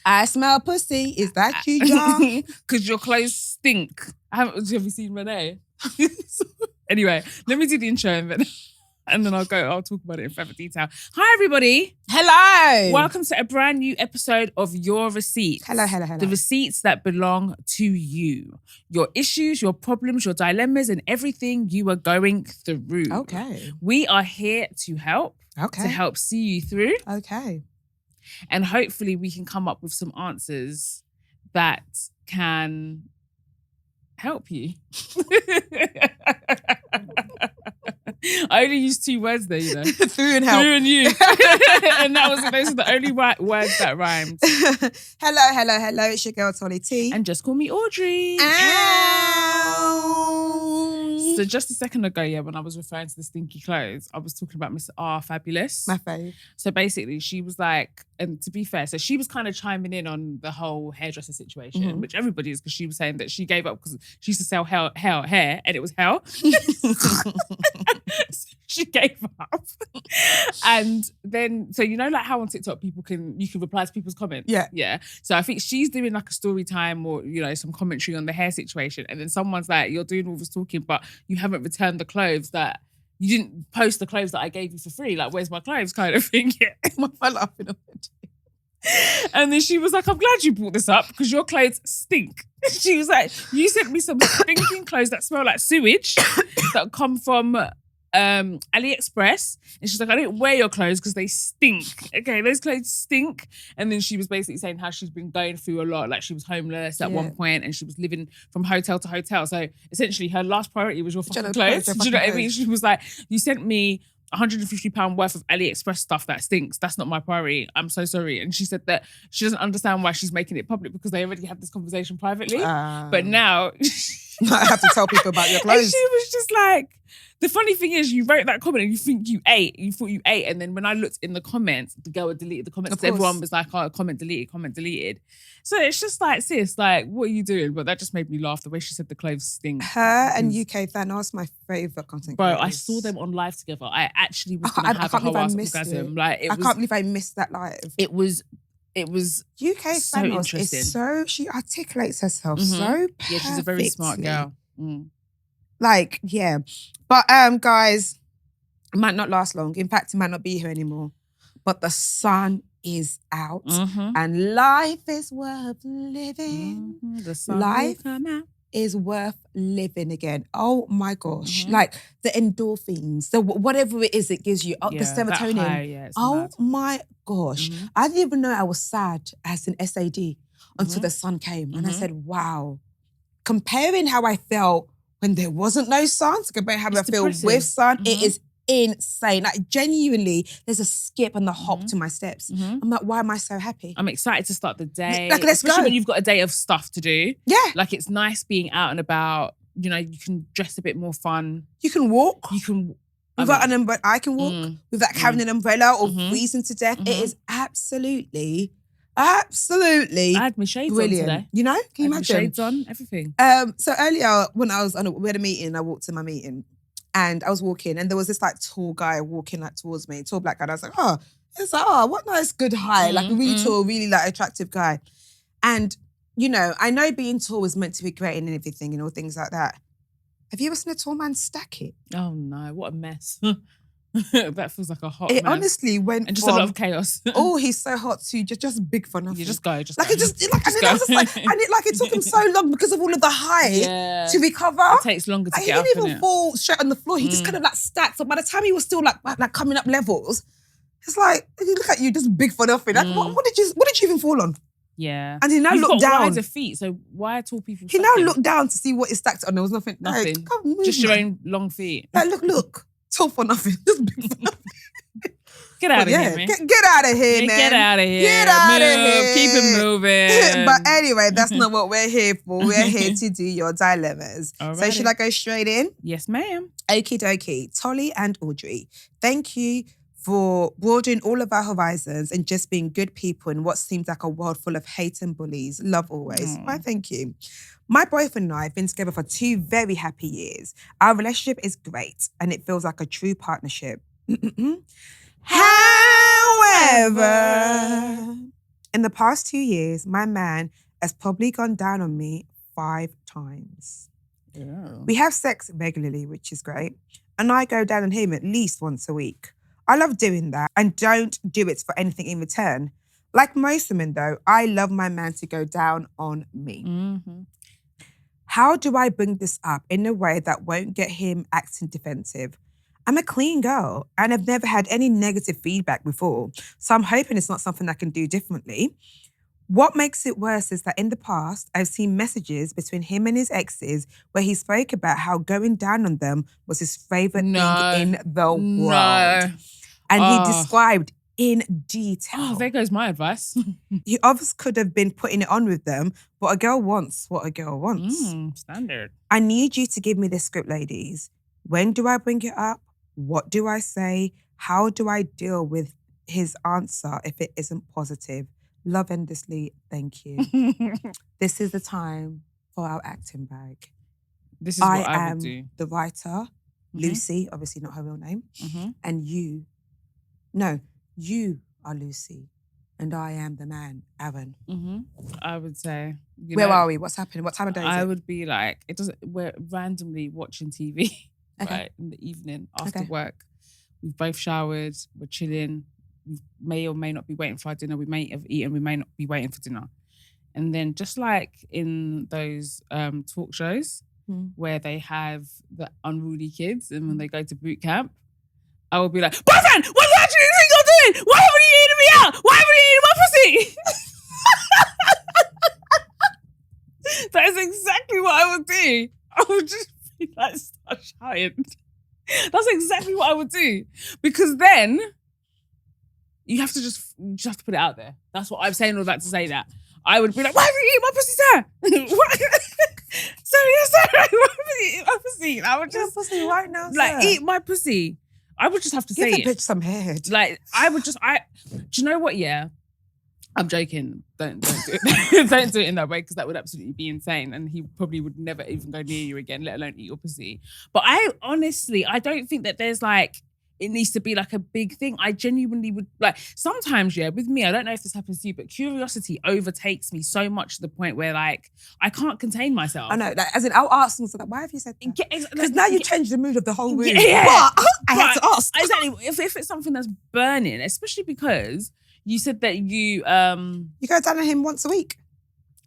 I smell pussy. Is that you, John? Because your clothes stink. Have you seen Renee? Anyway, let me do the intro and then I'll talk about it in further detail. Hi, everybody. Hello. Welcome to a brand new episode of Your Receipts. Hello. The receipts that belong to you. Your issues, your problems, your dilemmas, and everything you are going through. Okay. We are here to help. Okay. To help see you through. Okay. And hopefully we can come up with some answers that can help you. I only used 2 words there, you know. Through and help. Through and you. And those are the only words that rhymed. Hello. It's your girl, Tolly T. And just call me Audrey. Ow. So just a second ago, when I was referring to the stinky clothes, I was talking about Miss R Fabulous. My fave. So basically, she was like, and to be fair, so she was kind of chiming in on the whole hairdresser situation, which everybody is, because she was saying that she gave up because she used to sell hair, and it was hell. So she gave up. And then, so you know, like how on TikTok you can reply to people's comments? Yeah. So I think she's doing like a story time or, you know, some commentary on the hair situation. And then someone's like, you're doing all this talking, but you haven't returned the clothes that, you didn't post the clothes that I gave you for free. Like, where's my clothes kind of thing? Yeah. My fell up in a minute. And then she was like, I'm glad you brought this up because your clothes stink. She was like, you sent me some stinking clothes that smell like sewage that come from AliExpress. And she's like, I didn't wear your clothes because they stink. Okay, those clothes stink. And then she was basically saying how she's been going through a lot. Like she was homeless at one point and she was living from hotel to hotel. So essentially her last priority was your fucking clothes. Do you know what I mean? She was like, you sent me £150 worth of AliExpress stuff that stinks. That's not my priority. I'm so sorry. And she said that she doesn't understand why she's making it public because they already had this conversation privately. But now I have to tell people about your clothes. And she was just like, the funny thing is, you wrote that comment and you thought you ate. And then when I looked in the comments, the girl had deleted the comments. Everyone was like, oh, comment deleted. So it's just like, sis, like, what are you doing? But that just made me laugh, the way she said the clothes stink. Her and UK Thanos, my favourite content Bro, creators. I saw them on live together. I actually was going to have a whole ass orgasm. I can't believe I missed that live. It was UK so Thanos interesting. is so, she articulates herself so perfectly. Yeah, she's a very smart girl. Like, yeah. But guys, it might not last long. In fact, it might not be here anymore. But the sun is out and life is worth living. The sun life will come out. Is worth living again. Oh my gosh. Like the endorphins, the whatever it is it gives you, the serotonin. High, oh my gosh. I didn't even know I was sad as an SAD until the sun came. And I said, wow. Comparing how I felt when there wasn't no sun to compare how I feel with sun, it is insane. Like genuinely, there's a skip and the hop to my steps. I'm like, why am I so happy? I'm excited to start the day. Like, let's Especially go. when you've got a day of stuff to do. Yeah. Like it's nice being out and about. You know, you can dress a bit more fun. You can walk. You can... Without an umbrella, I can walk. Without carrying an umbrella or freezing to death. It is absolutely I had my shades brilliant. On today. You know? Can you imagine? Shades on, everything. So earlier when I was we had a meeting, I walked to my meeting and I was walking and there was this like tall guy walking like towards me, tall black guy. And I was like, what nice good height. Like a really tall, really like attractive guy. And, you know, I know being tall was meant to be great and everything and all things like that. Have you ever seen a tall man stack it? Oh no, what a mess. That feels like a hot It mess. Honestly went and just from, a lot of chaos. Oh, he's so hot to just big for nothing. You just go, just like go. It just like and I was just like, and it took him so long because of all of the height to recover. It takes longer to get up. He didn't even fall straight on the floor. He just kind of like stacked. So by the time he was still like coming up levels, it's like you look at you just big for nothing. Like, what did you even fall on? Yeah. And he now looked down. Wider feet, so why are tall people? He now looked down to see what is stacked on. There was nothing. Nothing. Like, come move, just your own long feet. Like, look. Tall for nothing. Just big for nothing. Get out of here, man. Get out of here, man. Get out of here. Get out of here. Keep it moving. But anyway, that's not what we're here for. We're here to do your dilemmas. Alrighty. So should I go straight in? Yes, ma'am. Okie dokie. Tolly and Audrey, thank you for broadening all of our horizons and just being good people in what seems like a world full of hate and bullies. Love always. Why, thank you. My boyfriend and I have been together for 2 very happy years. Our relationship is great and it feels like a true partnership. However, In the past 2 years, my man has probably gone down on me 5 times. Yeah. We have sex regularly, which is great. And I go down on him at least once a week. I love doing that and don't do it for anything in return. Like most women, though, I love my man to go down on me. Mm-hmm. How do I bring this up in a way that won't get him acting defensive? I'm a clean girl and I've never had any negative feedback before, so I'm hoping it's not something I can do differently. What makes it worse is that in the past, I've seen messages between him and his exes where he spoke about how going down on them was his favourite thing in the world. And he described in detail. Oh, there goes my advice. He obviously could have been putting it on with them, but a girl wants what a girl wants. Standard. I need you to give me this script, ladies. When do I bring it up? What do I say? How do I deal with his answer if it isn't positive? Love endlessly, thank you. This is the time for our acting bag. This is what I would do. I am the writer, Lucy, obviously not her real name, and you are Lucy, and I am the man, Aaron. I would say. Where are we? What's happening? What time of day is it? I would be like, we're randomly watching TV, right, in the evening after work. We've both showered, we're chilling. We may or may not be waiting for our dinner. We may have eaten, we may not be waiting for dinner. And then just like in those talk shows where they have the unruly kids and when they go to boot camp, I would be like, boyfriend, what do you actually think you're doing? Why haven't you eaten me out? Why haven't you eaten my pussy? That is exactly what I would do. I would just be like, start shouting. That's exactly what I would do. Because then you have to put it out there. That's what I'm saying all that to say that. I would be like, why haven't you eaten my pussy, sir? Sorry, why haven't you eaten my pussy? I would just pussy right now, like, sir. eat my pussy. I would just have to Give say the it. bitch some head. Like, do you know what? Yeah, I'm joking. Don't do it. Don't do it in that way because that would absolutely be insane. And he probably would never even go near you again, let alone eat your pussy. But I don't think that there's like, it needs to be like a big thing. I genuinely would like, sometimes, yeah, with me, I don't know if this happens to you, but curiosity overtakes me so much to the point where like, I can't contain myself. I know, like, as in, I'll ask them, so like, why have you said that? Because now you changed the mood of the whole room. Yeah. But I had to ask. Exactly. If it's something that's burning, especially because you said that you go down on him once a week.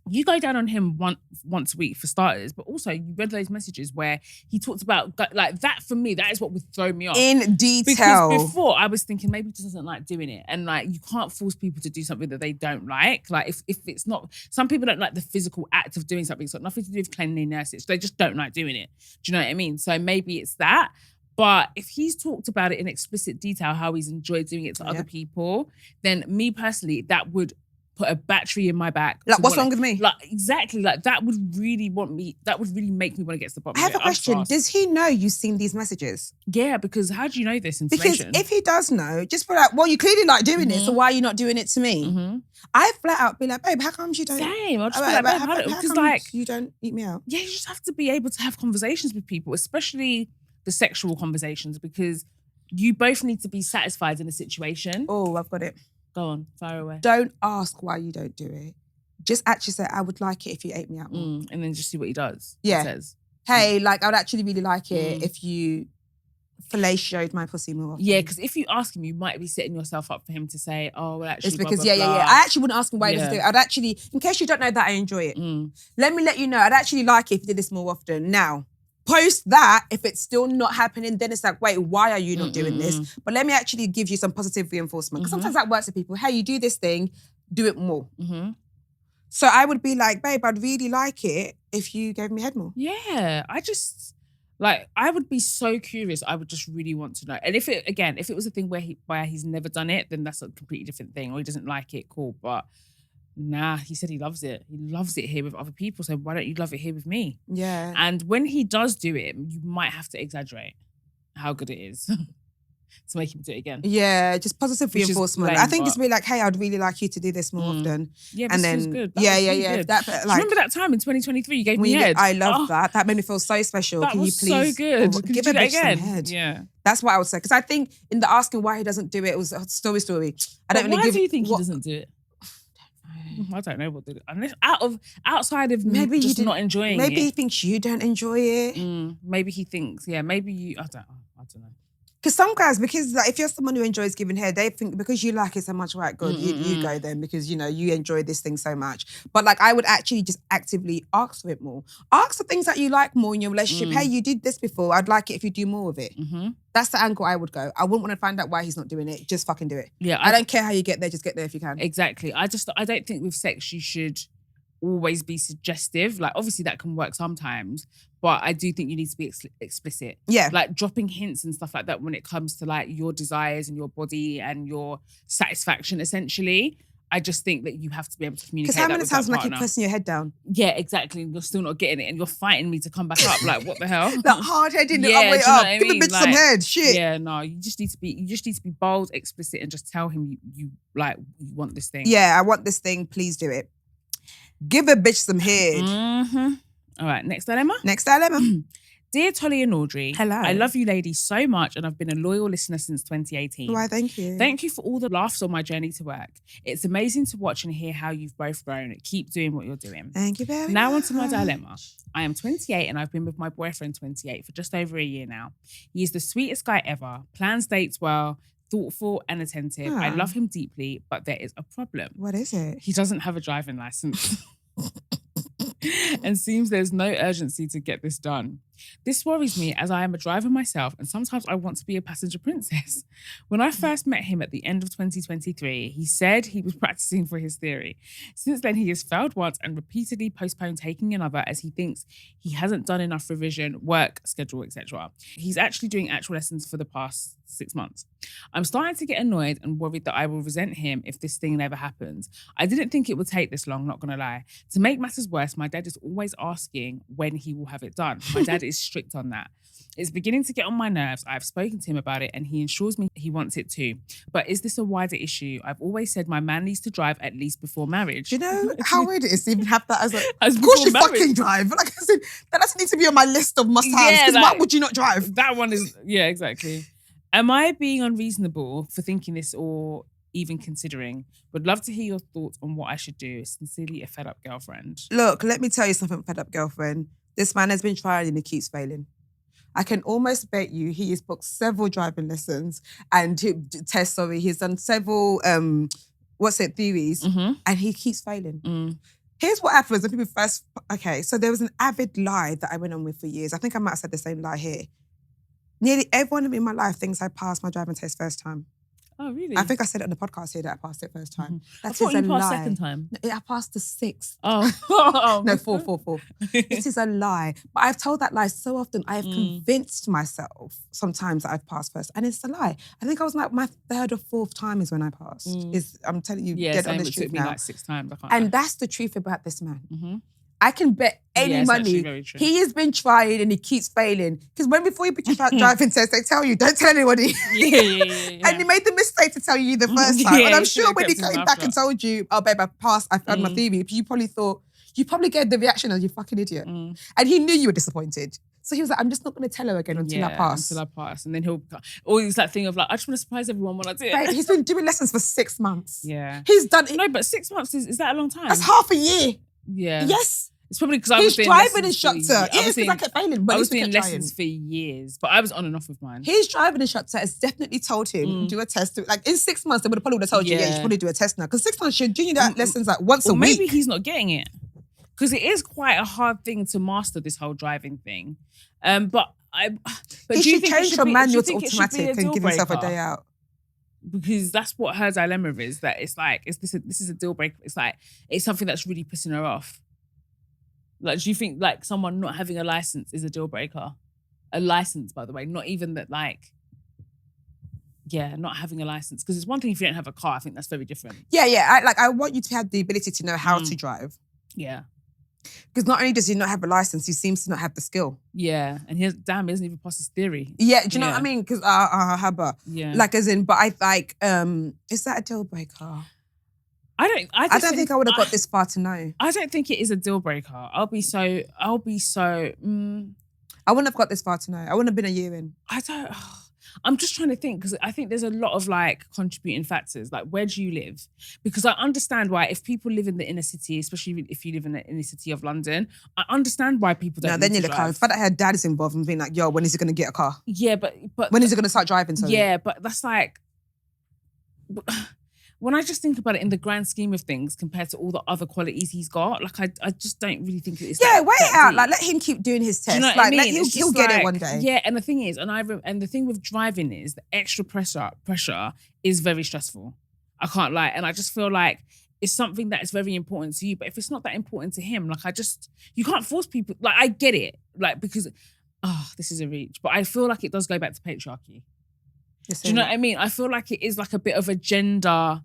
You go down on him once a week for starters, but also you read those messages where he talked about like that. For me, that is what would throw me off in detail. Because before I was thinking maybe he just doesn't like doing it, and like you can't force people to do something that they don't like. Like if it's not, some people don't like the physical act of doing something. It's got nothing to do with cleanliness. They just don't like doing it. Do you know what I mean? So maybe it's that. But if he's talked about it in explicit detail, how he's enjoyed doing it to other people, then me personally, that would put a battery in my back. Like, what's wrong with me? Like, exactly. Like, that would really make me want to get to the bottom of it. I have a question. Does he know you've seen these messages? Yeah, because how do you know this information? Because if he does know, just be like, well, you clearly like doing it, so why are you not doing it to me? I flat out be like, babe, how come you don't? Same. I'll just be like, babe, how come like, you don't eat me out? Yeah, you just have to be able to have conversations with people, especially the sexual conversations, because you both need to be satisfied in a situation. Oh, I've got it. Go on, fire away. Don't ask why you don't do it. Just actually say, I would like it if you ate me out more. And then just see what he does. Yeah. He says. Hey, like, I would actually really like it if you fellatiated my pussy more often. Yeah, because if you ask him, you might be setting yourself up for him to say, oh, well, actually, it's because, blah, blah, blah. I actually wouldn't ask him why he doesn't do it. I'd actually, in case you don't know that, I enjoy it. Let me let you know, I'd actually like it if you did this more often. Now, post that, if it's still not happening, then it's like, wait, why are you not doing this? But let me actually give you some positive reinforcement. Because sometimes that works with people. Hey, you do this thing, do it more. So I would be like, babe, I'd really like it if you gave me head more. Yeah, I would be so curious. I would just really want to know. And if it was a thing where he's never done it, then that's a completely different thing. Or he doesn't like it, cool. But nah, he said he loves it. He loves it here with other people. So why don't you love it here with me? Yeah. And when he does do it, you might have to exaggerate how good it is to make him do it again. Yeah, just positive reinforcement. Lame, I think it's really like, hey, I'd really like you to do this more often. Yeah, and this then feels good. Good. Do you remember that time in 2023 you gave me head? I love that. That made me feel so special. That Can was you please so good. give a bitch some head? Yeah. That's what I would say. Because I think in the asking why he doesn't do it, it was a story. I don't really why give. Do you think he doesn't do it? I don't know what to do. Unless outside of Maybe just not enjoying maybe it. he thinks you don't enjoy it. Maybe he thinks, maybe you, I don't know. Because some guys, because like, if you're someone who enjoys giving head, they think because you like it so much, right, good, you go then because, you know, you enjoy this thing so much. But like, I would actually just actively ask for it more. Ask for things that you like more in your relationship. Hey, you did this before. I'd like it if you do more of it. That's the angle I would go. I wouldn't want to find out why he's not doing it. Just fucking do it. Yeah, I don't care how you get there. Just get there if you can. Exactly. I don't think with sex you should always be suggestive. Like, obviously that can work sometimes, but I do think you need to be explicit. Yeah. Like dropping hints and stuff like that when it comes to like your desires and your body and your satisfaction, essentially. I just think that you have to be able to communicate. Because how that many with times that am I keep partner. pressing your head down? Yeah, exactly. And you're still not getting it and you're fighting me to come back up. Like, what the hell? That hard-headed, Yeah, way do you know up. what I Give a mean? bitch some Like, head. Shit. Yeah, no, you just need to be bold, explicit, and just tell him you want this thing. Yeah, I want this thing. Please do it. Give a bitch some head. All right, next dilemma. Next dilemma. Dear Tolly and Audrey, Hello. I love you ladies so much and I've been a loyal listener since 2018. Why, thank you. Thank you for all the laughs on my journey to work. It's amazing to watch and hear how you've both grown. Keep doing what you're doing. Thank you very much. Now on to my dilemma. I am 28 and I've been with my boyfriend 28 for just over a year now. He is the sweetest guy ever, plans dates well, thoughtful and attentive. I love him deeply, but there is a problem. What is it? He doesn't have a driving license. And seems there's no urgency to get this done. This worries me as I am a driver myself and sometimes I want to be a passenger princess. When I first met him at the end of 2023, he said he was practicing for his theory. Since then, he has failed once and repeatedly postponed taking another as he thinks he hasn't done enough revision, work, schedule, etc. He's actually doing actual lessons for the past 6 months. I'm starting to get annoyed and worried that I will resent him if this thing never happens. I didn't think it would take this long, not gonna lie. To make matters worse, my dad is always asking when he will have it done. My dad is strict on that. It's beginning to get on my nerves. I've spoken to him about it and he assures me he wants it too. But is this a wider issue? I've always said my man needs to drive at least before marriage. Do you know how weird it is to even have that as a... As of course you before marriage. fucking drive. Like I said, that doesn't need to be on my list of must-haves. Yeah, Because like- why would you not drive? That one is, yeah, exactly. Am I being unreasonable for thinking this or even considering? Would love to hear your thoughts on what I should do. Sincerely, a fed up girlfriend. Look, let me tell you something, fed up girlfriend. This man has been trying and he keeps failing. I can almost bet you he has booked several driving lessons and tests, he's done several, theories, and he keeps failing. Here's what happens when people first, okay, so there was an avid lie that I went on with for years. I think I might have said the same lie here. Nearly everyone in my life thinks I passed my driving test first time. Oh, really? I think I said it on the podcast here that I passed it first time. I That thought is you a passed lie. second time. No, I passed the 6th. Oh. No, 4. It is a lie. But I've told that lie so often. I have convinced myself sometimes that I've passed first. And it's a lie. I think I was like my 3rd or 4th time is when I passed. I'm telling you, Yeah, dead same. honest It truth took me now. like 6 times. I can't And lie. that's the truth about this man. I can bet any Yeah, it's actually money very true. he has been trying and he keeps failing. Because before you put your driving test, they tell you, don't tell anybody. Yeah. And he made the mistake to tell you the first time. Yeah, and I'm he sure should've when he kept his came mouth back and shut. told you, oh, babe, I passed, I've had my theory, you probably thought, you probably get the reaction of you fucking idiot. And he knew you were disappointed. So he was like, I'm just not going to tell her again until I pass. Until I pass. And then he'll always that thing of like, I just want to surprise everyone when I do it. Babe, he's been doing lessons for 6 months. Yeah. He's done it. No, but 6 months is that a long time? That's half a year. Yeah. Yes. It's probably because I was He's doing driving lessons for instructor. years. Yeah, it's because I kept failing. But I at was least we doing kept lessons trying. for years, but I was on and off with mine. His driving instructor has definitely told him, do a test. Like in 6 months, they would have probably told you, you should probably do a test now. Because 6 months, you're doing that lessons like once a Or week. maybe he's not getting it. Because it is quite a hard thing to master this whole driving thing. But He do you should think it change should from be- manual do you to think it should be automatic and deal give himself a breaker? day out. Because that's what her dilemma is. That it's like, this is a deal breaker. It's like, it's something that's really pissing her off. Like, do you think like someone not having a license is a deal breaker? A license, by the way, not even that like, not having a license. Because it's one thing if you don't have a car. I think that's very different. Yeah. I want you to have the ability to know how to drive. Yeah. Because not only does he not have a license, he seems to not have the skill. Yeah. And he hasn't even passed his theory. Yeah, do you know what I mean? Because Yeah. like as in, but I like, is that a deal breaker? I don't think I would have got this far to know. I don't think it is a deal breaker. I'll be so. I wouldn't have got this far to know. I wouldn't have been a year in. I'm just trying to think because I think there's a lot of like contributing factors. Like, where do you live? Because I understand why if people live in the inner city, especially if you live in the inner city of London, I understand why people don't. No, then you're the car. The fact that her dad is involved and being like, yo, when is he going to get a car? Yeah, but when is he going to start driving? Sorry. Yeah, but that's like. When I just think about it in the grand scheme of things compared to all the other qualities he's got, like I just don't really think it's wait it out. Deep. Like let him keep doing his test. Do you know what like I mean? He'll get it one day. Yeah, and the thing is, and the thing with driving is the extra pressure is very stressful. I can't lie. And I just feel like it's something that is very important to you. But if it's not that important to him, like you can't force people. Like I get it. Like because this is a reach. But I feel like it does go back to patriarchy. Do you know what I mean? I feel like it is like a bit of a gender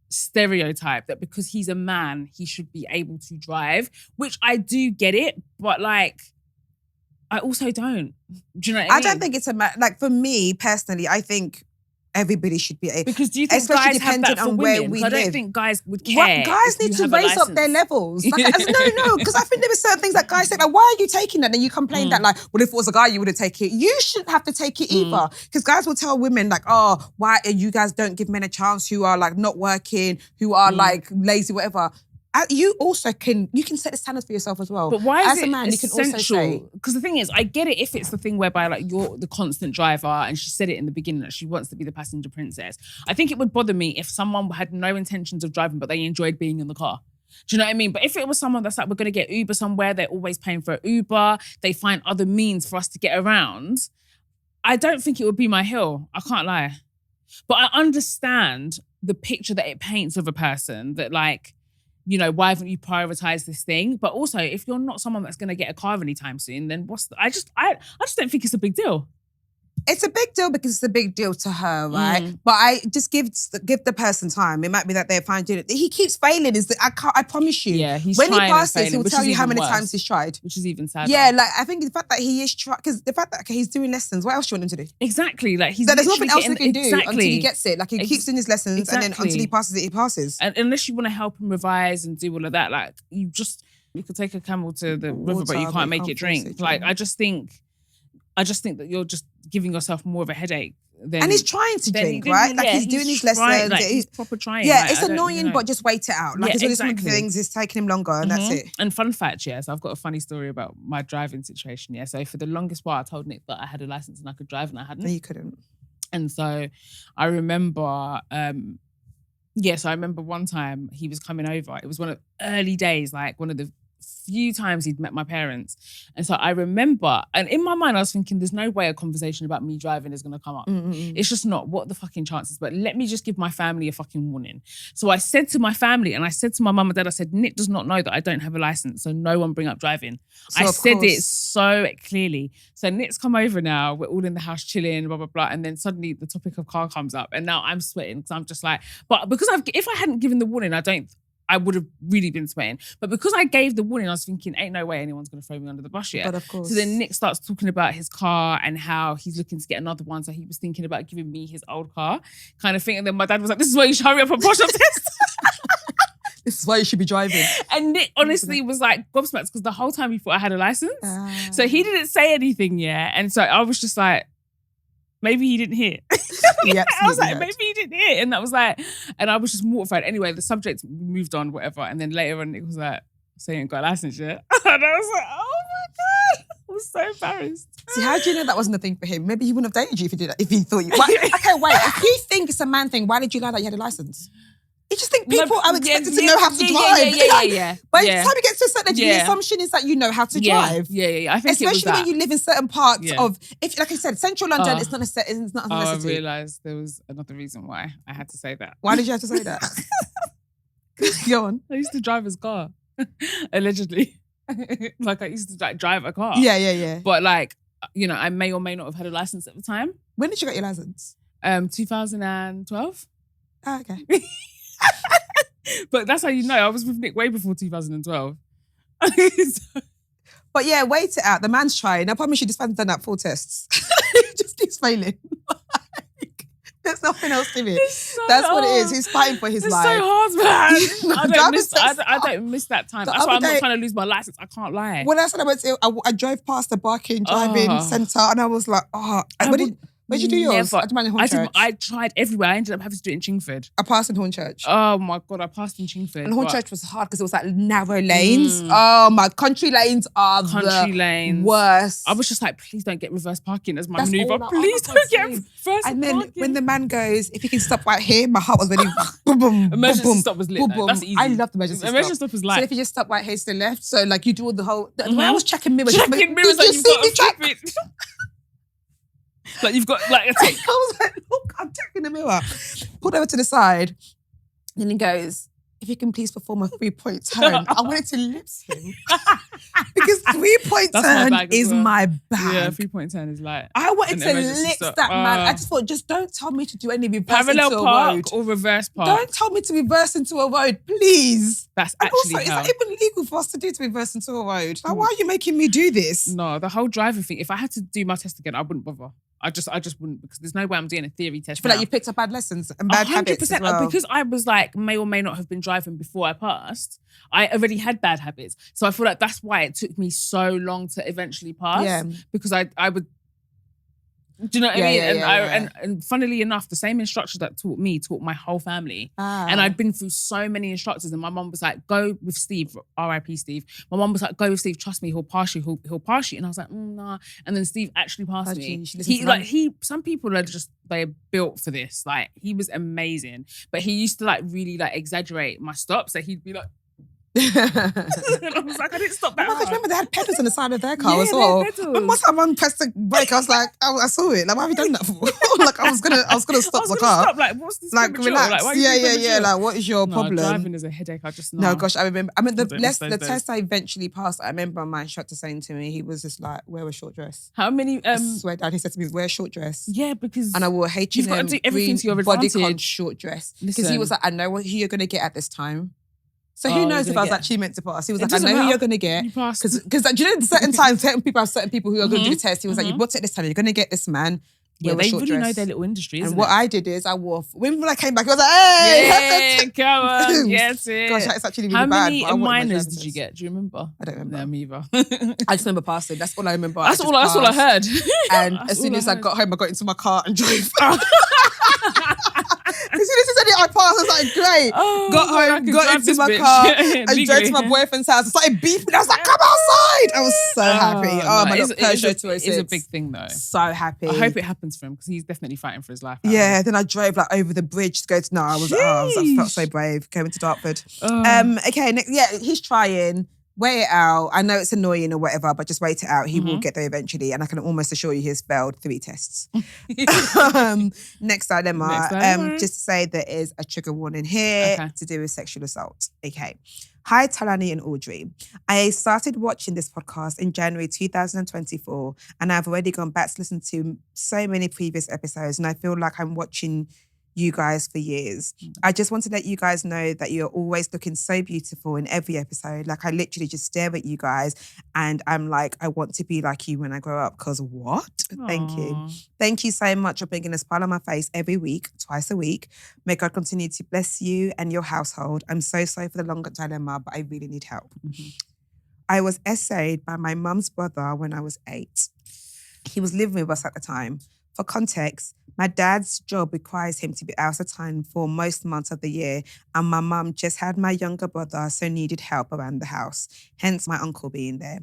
stereotype that because he's a man, he should be able to drive, which I do get it, but like, I also don't. Do you know what I mean? I don't think it's like for me personally, I think everybody should be able. Because do you think guys have that for women? I don't think guys would care. Guys need to raise up their levels. Like, no, because I think there were certain things that guys say, like, why are you taking that? And you complain that, like, well, if it was a guy, you wouldn't take it. You shouldn't have to take it either. Because guys will tell women, like, oh, why you guys don't give men a chance who are, like, not working, who are, like, lazy, whatever. You also can set the standards for yourself as well. But why is as a man, you can also say, because the thing is, I get it if it's the thing whereby like you're the constant driver, and she said it in the beginning that she wants to be the passenger princess. I think it would bother me if someone had no intentions of driving, but they enjoyed being in the car. Do you know what I mean? But if it was someone that's like, we're going to get Uber somewhere, they're always paying for Uber, they find other means for us to get around, I don't think it would be my hill. I can't lie. But I understand the picture that it paints of a person that like, you know, why haven't you prioritized this thing? But also, if you're not someone that's going to get a car anytime soon, then I just don't think it's a big deal. It's a big deal because it's a big deal to her, right? But I just give the person time. It might be that they're fine doing it. He keeps failing. I promise you. Yeah, he's when trying he passes, and failing, he'll tell you how many times he's tried. Which is even sadder. Yeah, like I think the fact that he is because the fact that he's doing lessons. What else do you want him to do? Exactly. Like there's nothing else he can do until he gets it. Like he keeps doing his lessons and then until he passes it, he passes. And unless you want to help him revise and do all of that, like you could take a camel to the river, but you can't make it drink. Like I just think that you're just giving yourself more of a headache. And he's trying to drink, right? Like he's doing his lessons. Like, he's proper trying. Yeah, like, it's annoying, but just wait it out. Like it's one of these things, it's taking him longer and that's it. And fun fact, so I've got a funny story about my driving situation, yeah. So for the longest while, I told Nick that I had a license and I could drive and I hadn't. No, you couldn't. And so I remember, so I remember one time he was coming over. It was one of the early days, like one of the few times he'd met my parents. And so I remember, and in my mind I was thinking there's no way a conversation about me driving is going to come up. It's just not. What the fucking chances? But let me just give my family a fucking warning. So I said to my family and I said to my mum and dad, I said, Nick does not know that I don't have a license, so no one bring up driving. So I said it so clearly. So Nick's come over now, we're all in the house chilling, blah, blah, blah. And then suddenly the topic of car comes up and now I'm sweating because I'm just like, but because if I hadn't given the warning, I would have really been sweating. But because I gave the warning, I was thinking, ain't no way anyone's going to throw me under the bus yet. But of course. So then Nick starts talking about his car and how he's looking to get another one. So he was thinking about giving me his old car kind of thing. And then my dad was like, this is why you should hurry up and push up this. This is why you should be driving. And Nick honestly was like gobsmacked because the whole time he thought I had a license. So he didn't say anything, yeah. And so I was just like, maybe he didn't hear. I was like, maybe he didn't hear. And that was like, and I was just mortified. Anyway, the subject moved on, whatever. And then later on, it was like, so you ain't got a license yet? And I was like, oh my God. I was so embarrassed. See, how do you know that wasn't a thing for him? Maybe he wouldn't have dated you if he did that, if he thought you... Okay, wait. If you think it's a man thing, why did you lie that you had a license? You just think people are expected to know how to drive. Yeah. By the time you get to a certain age, the assumption is that you know how to drive. Yeah. I think especially when you live in certain parts of, if, like I said, central London, it's not a necessity. I realised there was another reason why I had to say that. Why did you have to say that? Go on. I used to drive his car, allegedly. Like I used to drive a car. Yeah. But like, you know, I may or may not have had a license at the time. When did you get your license? 2012. Oh, okay. But that's how you know. I was with Nick way before 2012. But yeah, wait it out. The man's trying. I promise you, this man's done that 4 tests. He just keeps failing. There's nothing else to it. That's what it is. He's fighting for his life. It's so hard, man. I don't miss that time. That's why I'm not trying to lose my license. I can't lie. When I said I went to, I drove past the Barking driving centre and I was like, Where'd you do yours? Never. I did mine in Hornchurch. I tried everywhere. I ended up having to do it in Chingford. I passed in Hornchurch. Oh my God, I passed in Chingford. And Hornchurch was hard because it was like narrow lanes. Oh my, country lanes are the worst. I was just like, please don't get reverse parking as my That's maneuver. all Please don't get reverse parking. And then when the man goes, if you can stop right here, my heart was ready. Boom, boom, emergency boom, stop was lit. boom, Though. boom. That's easy. I love the emergency stop was like. So if you just stop right here to the left, so like you do all the whole. The way I was checking mirrors. Checking mirrors like you've got to flip it. Like you've got like a tape. I was like, look, I'm checking the mirror. Pulled over to the side. Then he goes, if you can please perform a 3-point turn. I wanted to lips him. Because 3-point turn is my bag. Yeah, 3-point turn is like. I wanted to lips that man. I just thought, just don't tell me to do any reverse parallel into park a road. or reverse park. Don't tell me to reverse into a road, please. That's and actually also, it's not even legal for us to do to reverse into a road. Like, why are you making me do this? No, the whole driving thing. If I had to do my test again, I wouldn't bother. I just wouldn't, because there's no way I'm doing a theory test. I feel like you picked up bad lessons and bad habits as well. Because I was like, may or may not have been driving before I passed. I already had bad habits. So I feel like that's why it took me so long to eventually pass. Yeah. Because I would, do you know what I mean? And funnily enough, the same instructor that taught me taught my whole family. And I'd been through so many instructors, and my mum was like, go with Steve, R.I.P. Steve. My mum was like, go with Steve, trust me, he'll pass you, he'll pass you. And I was like, nah. And then Steve actually passed me. Some people are just, they're built for this. Like, he was amazing. But he used to like really like exaggerate my stops. So he'd be like, and I was like, I didn't stop that. Oh my gosh, remember they had pedals on the side of their car as well. When one time I pressed the brake, I was like, I saw it. Like, why have you done that for? Like, I was gonna stop the car. Stop. Like, what's this? Like, relax. Like, yeah. Like, what is your problem? Driving is a headache. I just know. No, gosh, I remember. I mean, the test I eventually passed. I remember my instructor saying to me, he was just like, wear a short dress. How many? I swear down, he said to me, wear a short dress. Yeah, because and I wore H&M you've got to do everything to your advantage. Bodycon short dress because he was like, I know who you're gonna get at this time. So who knows if I was actually meant to pass? He was like, I know who you're going to get. Because do you know certain times, certain people have certain people who are going to do the test. He was like, you've got to this time, you're going to get this man. Yeah, they really know their little industry, isn't it? And what I did is I wore, when I came back, I was like, hey! Yeah, come on, get it. Gosh, it's actually really bad. How many minors did you get? Do you remember? I don't remember. No, me either. I just remember passing. That's all I remember. That's all I heard. And as soon as I got home, I got into my car and drove. As soon as he said it, I passed. I was like, great. Got home, got into my car, and drove to my boyfriend's house. I started beeping. I was like, come outside. I was so happy. Oh my God, Peugeot 206. It's a big thing though. So happy. I hope it happens for him because he's definitely fighting for his life. Yeah, then I drove like over the bridge to go to, I felt so brave going to Dartford. Okay, he's trying. Wait it out. I know it's annoying or whatever, but just wait it out. He will get there eventually. And I can almost assure you he's failed 3 tests. Next dilemma. Just to say there is a trigger warning here to do with sexual assault. Okay. Hi, Tolly and Audrey. I started watching this podcast in January 2024, and I've already gone back to listen to so many previous episodes, and I feel like I'm watching you guys for years. I just want to let you guys know that you're always looking so beautiful in every episode. Like, I literally just stare at you guys and I'm like, I want to be like you when I grow up, because what? Aww. Thank you. Thank you so much for bringing a smile on my face every week, twice a week. May God continue to bless you and your household. I'm so sorry for the longer dilemma, but I really need help. I was essayed by my mum's brother when I was 8. He was living with us at the time. For context, my dad's job requires him to be out of town for most months of the year, and my mum just had my younger brother, so needed help around the house, hence my uncle being there.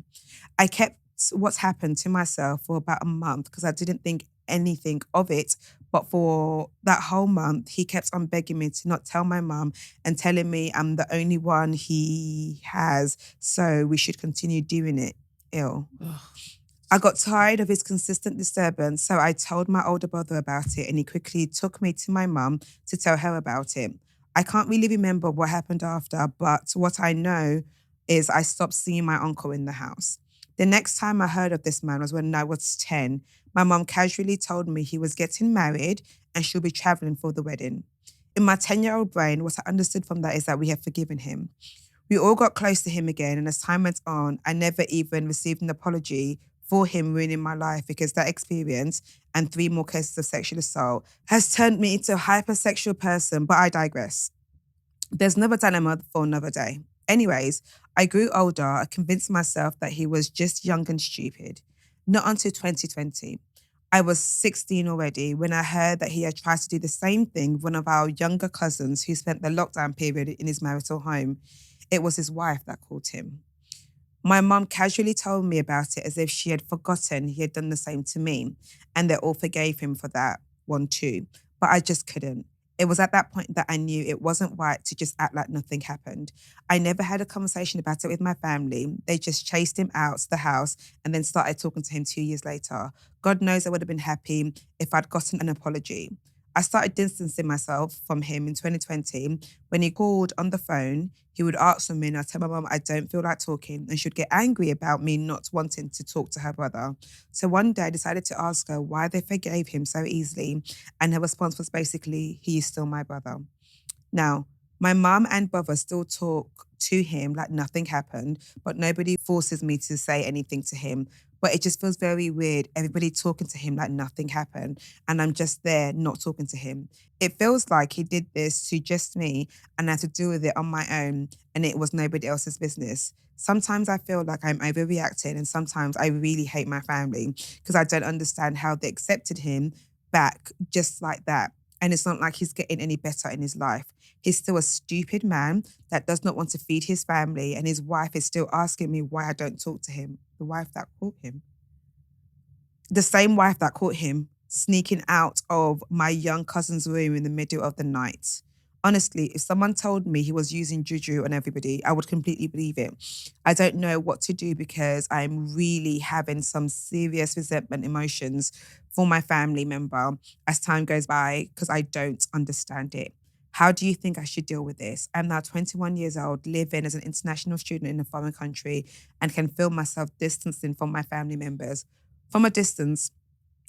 I kept what's happened to myself for about a month because I didn't think anything of it, but for that whole month, he kept on begging me to not tell my mum and telling me I'm the only one he has, so we should continue doing it. Ew. I got tired of his consistent disturbance, so I told my older brother about it and he quickly took me to my mum to tell her about it. I can't really remember what happened after, but what I know is I stopped seeing my uncle in the house. The next time I heard of this man was when I was 10. My mum casually told me he was getting married and she'll be travelling for the wedding. In my 10-year-old brain, what I understood from that is that we have forgiven him. We all got close to him again, and as time went on, I never even received an apology for him ruining my life, because that experience and 3 more cases of sexual assault has turned me into a hypersexual person, but I digress. There's another dilemma for another day. Anyways, I grew older. I convinced myself that he was just young and stupid. Not until 2020. I was 16 already when I heard that he had tried to do the same thing with one of our younger cousins who spent the lockdown period in his marital home. It was his wife that called him. My mum casually told me about it as if she had forgotten he had done the same to me, and they all forgave him for that one too. But I just couldn't. It was at that point that I knew it wasn't right to just act like nothing happened. I never had a conversation about it with my family. They just chased him out to the house and then started talking to him 2 years later. God knows I would have been happy if I'd gotten an apology. I started distancing myself from him in 2020. When he called on the phone, he would ask for me and I'd tell my mum I don't feel like talking, and she'd get angry about me not wanting to talk to her brother. So one day I decided to ask her why they forgave him so easily, and her response was basically, he is still my brother. Now, my mum and brother still talk to him like nothing happened, but nobody forces me to say anything to him. But it just feels very weird, everybody talking to him like nothing happened, and I'm just there not talking to him. It feels like he did this to just me and I had to deal with it on my own, and it was nobody else's business. Sometimes I feel like I'm overreacting, and sometimes I really hate my family because I don't understand how they accepted him back just like that. And it's not like he's getting any better in his life. He's still a stupid man that does not want to feed his family, and his wife is still asking me why I don't talk to him. The wife that caught him. The same wife that caught him sneaking out of my young cousin's room in the middle of the night. Honestly, if someone told me he was using juju on everybody, I would completely believe it. I don't know what to do because I'm really having some serious resentment emotions for my family member as time goes by because I don't understand it. How do you think I should deal with this? I'm now 21 years old, living as an international student in a foreign country, and can feel myself distancing from my family members. From a distance,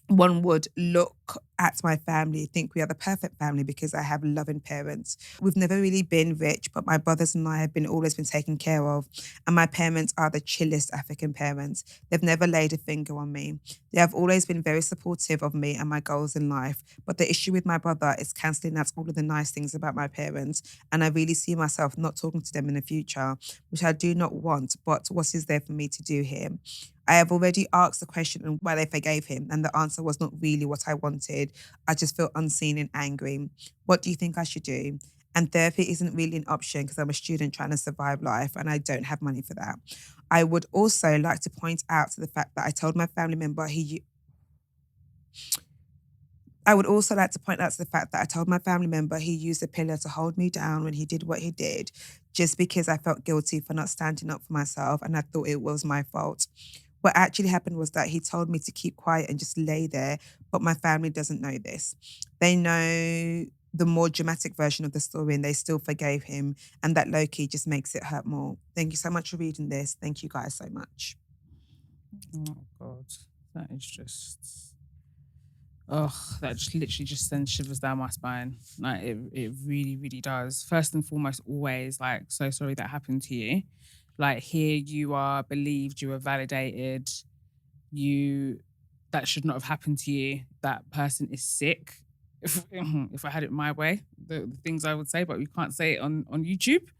one would look at my family, think we are the perfect family because I have loving parents. We've never really been rich, but my brothers and I have always been taken care of. And my parents are the chillest African parents. They've never laid a finger on me. They have always been very supportive of me and my goals in life. But the issue with my brother is cancelling out all of the nice things about my parents. And I really see myself not talking to them in the future, which I do not want. But what is there for me to do here? I have already asked the question on why they forgave him, and the answer was not really what I wanted. I just feel unseen and angry. What do you think I should do? And therapy isn't really an option because I'm a student trying to survive life and I don't have money for that. I would also like to point out to the fact that I told my family member he used a pillow to hold me down when he did what he did, just because I felt guilty for not standing up for myself and I thought it was my fault. What actually happened was that he told me to keep quiet and just lay there, but my family doesn't know this. They know the more dramatic version of the story and they still forgave him, and that low-key just makes it hurt more. Thank you so much for reading this. Thank you guys so much. Oh God, that is just... that just literally just sends shivers down my spine. Like it really, really does. First and foremost, always like, so sorry that happened to you. Like here you are believed, you are validated, that should not have happened to you. That person is sick. If I had it my way, the things I would say, but we can't say it on YouTube.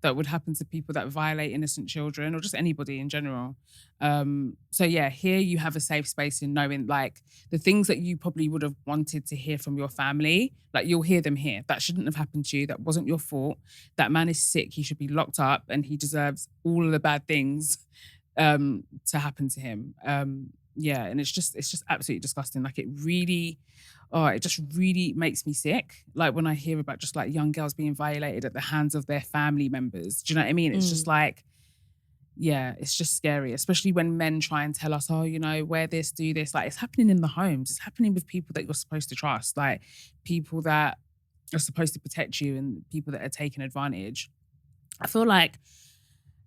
That would happen to people that violate innocent children or just anybody in general. So yeah, here you have a safe space in knowing like the things that you probably would have wanted to hear from your family, like you'll hear them here. That shouldn't have happened to you. That wasn't your fault. That man is sick. He should be locked up and he deserves all of the bad things to happen to him. Yeah, and it's just absolutely disgusting. Like it just really makes me sick. Like when I hear about just like young girls being violated at the hands of their family members. Do you know what I mean? It's just like, yeah, it's just scary, especially when men try and tell us, oh, you know, wear this, do this. Like it's happening in the homes. It's happening with people that you're supposed to trust, like people that are supposed to protect you and people that are taking advantage. I feel like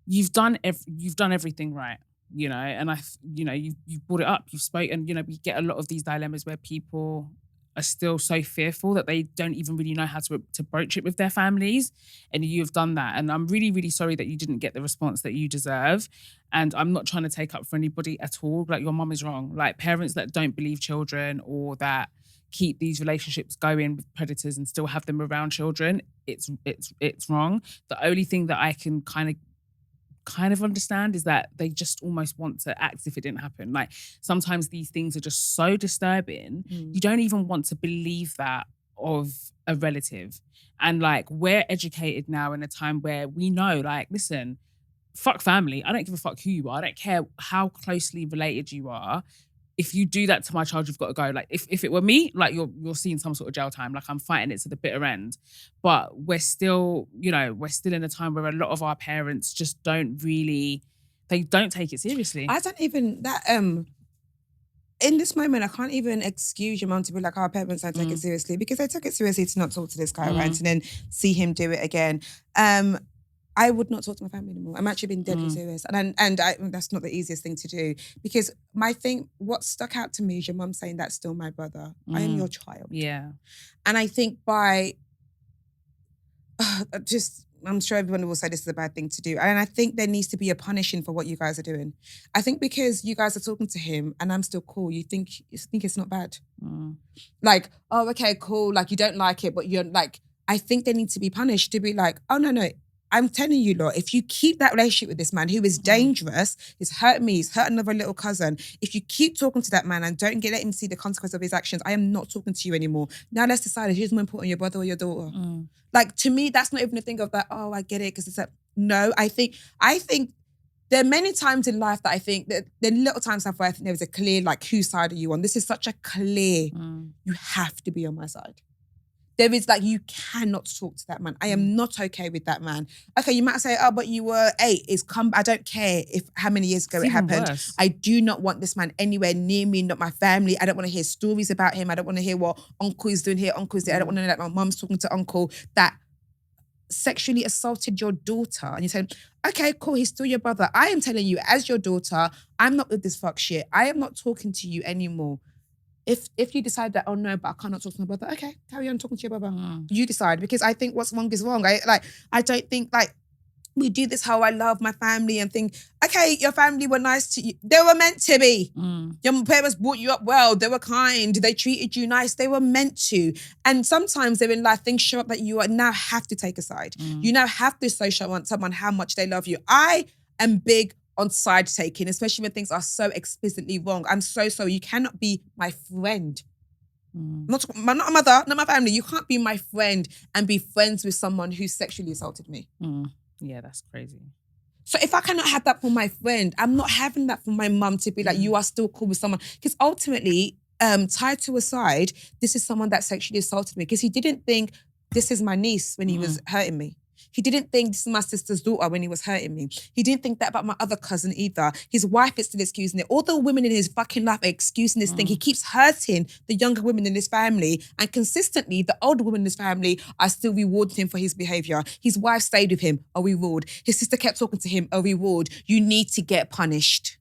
you've done everything right. You know, and you've brought it up, you've spoken, you know, we get a lot of these dilemmas where people are still so fearful that they don't even really know how to broach it with their families. And you've done that. And I'm really, really sorry that you didn't get the response that you deserve. And I'm not trying to take up for anybody at all. Like your mum is wrong. Like parents that don't believe children or that keep these relationships going with predators and still have them around children, it's wrong. The only thing that I can kind of kind of understand is that they just almost want to act as if it didn't happen. Like sometimes these things are just so disturbing, you don't even want to believe that of a relative. And like we're educated now in a time where we know, like, listen, fuck family. I don't give a fuck who you are. I don't care how closely related you are. If you do that to my child, you've got to go. Like if it were me, like you're seeing some sort of jail time. Like I'm fighting it to the bitter end. But we're still, we're still in a time where a lot of our parents just don't take it seriously. I don't even in this moment, I can't even excuse your mum to be like, our parents don't take it seriously, because they took it seriously to not talk to this guy, right? And then see him do it again. I would not talk to my family anymore. I'm actually being deadly serious. And that's not the easiest thing to do, because what stuck out to me is your mum saying, that's still my brother. I am your child. Yeah. And I think I'm sure everyone will say this is a bad thing to do. And I think there needs to be a punishing for what you guys are doing. I think because you guys are talking to him and I'm still cool, you think it's not bad. Like, oh, okay, cool. Like you don't like it, but you're like, I think they need to be punished to be like, oh, no. I'm telling you, lot, if you keep that relationship with this man who is dangerous, he's hurt me, he's hurt another little cousin. If you keep talking to that man and don't let him see the consequence of his actions, I am not talking to you anymore. Now let's decide who's more important, your brother or your daughter. Like, to me, that's not even a thing of that, oh, I get it, because it's like, no, I think there are many times in life that I think that there are little times where I think there was a clear, like, whose side are you on? This is such a clear, you have to be on my side. There is like, you cannot talk to that man. I am not okay with that man. Okay, you might say, oh, but you were 8. I don't care how many years ago it happened. Worse. I do not want this man anywhere near me, not my family. I don't want to hear stories about him. I don't want to hear what uncle is doing here, uncle's there. I don't want to know that my mum's talking to uncle that sexually assaulted your daughter. And you say, okay, cool, he's still your brother. I am telling you, as your daughter, I'm not with this fuck shit. I am not talking to you anymore. If you decide that, oh no, but I cannot talk to my brother, okay, carry on talking to your brother. You decide, because I think what's wrong is wrong. I don't think like we do this how I love my family and think, okay, your family were nice to you. They were meant to be. Your parents brought you up well. They were kind. They treated you nice. They were meant to. And sometimes they're in life, things show up that you now have to take a side. You now have to show someone how much they love you. I am big on side taking, especially when things are so explicitly wrong. I'm so sorry. You cannot be my friend. Not my mother, not my family. You can't be my friend and be friends with someone who sexually assaulted me. Yeah, that's crazy. So if I cannot have that for my friend, I'm not having that for my mum to be like, you are still cool with someone. Because ultimately, tied to a side, this is someone that sexually assaulted me, because he didn't think this is my niece when he was hurting me. He didn't think this is my sister's daughter when he was hurting me. He didn't think that about my other cousin either. His wife is still excusing it. All the women in his fucking life are excusing this thing. He keeps hurting the younger women in his family, and consistently the older women in his family are still rewarding him for his behaviour. His wife stayed with him, a reward. His sister kept talking to him, a reward. You need to get punished.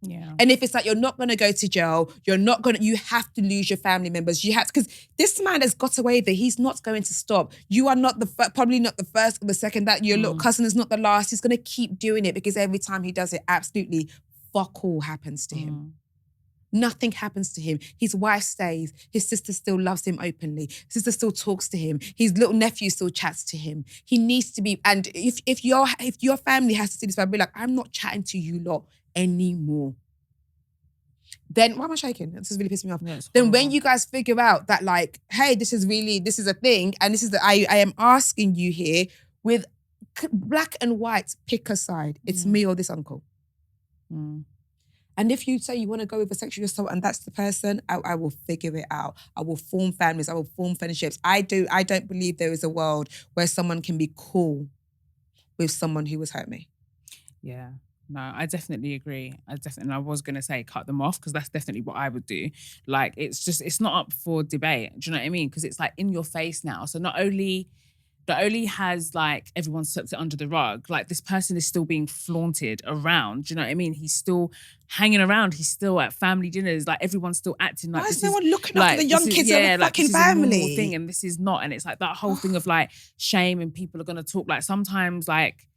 Yeah. And if it's like, you're not going to go to jail, you have to lose your family members. You have to, because this man has got away with it. He's not going to stop. You are not probably not the first or the second. That your little cousin is not the last. He's going to keep doing it, because every time he does it, absolutely fuck all happens to him. Nothing happens to him. His wife stays. His sister still loves him openly. His sister still talks to him. His little nephew still chats to him. He needs to be, and if your family has to see this, I'll be like, I'm not chatting to you lot anymore. Then, why am I shaking? This is really pissing me off. Then when you guys figure out that, like, hey, this is a thing, and this is I am asking you here with black and white, pick a side. It's me or this uncle. And if you say you want to go with a sexual assault and that's the person, I will figure it out. I will form families. I will form friendships. I don't believe there is a world where someone can be cool with someone who has hurt me. Yeah. No, I definitely agree. I was going to say cut them off, because that's definitely what I would do. Like, it's not up for debate. Do you know what I mean? Because it's like in your face now. So not only has like everyone swept it under the rug, like this person is still being flaunted around. Do you know what I mean? He's still hanging around. He's still at family dinners. Like everyone's still acting like, why is no one looking after the young kids in the fucking this family? Is a normal thing, and this is not. And it's like that whole thing of like shame, and people are going to talk. Like sometimes like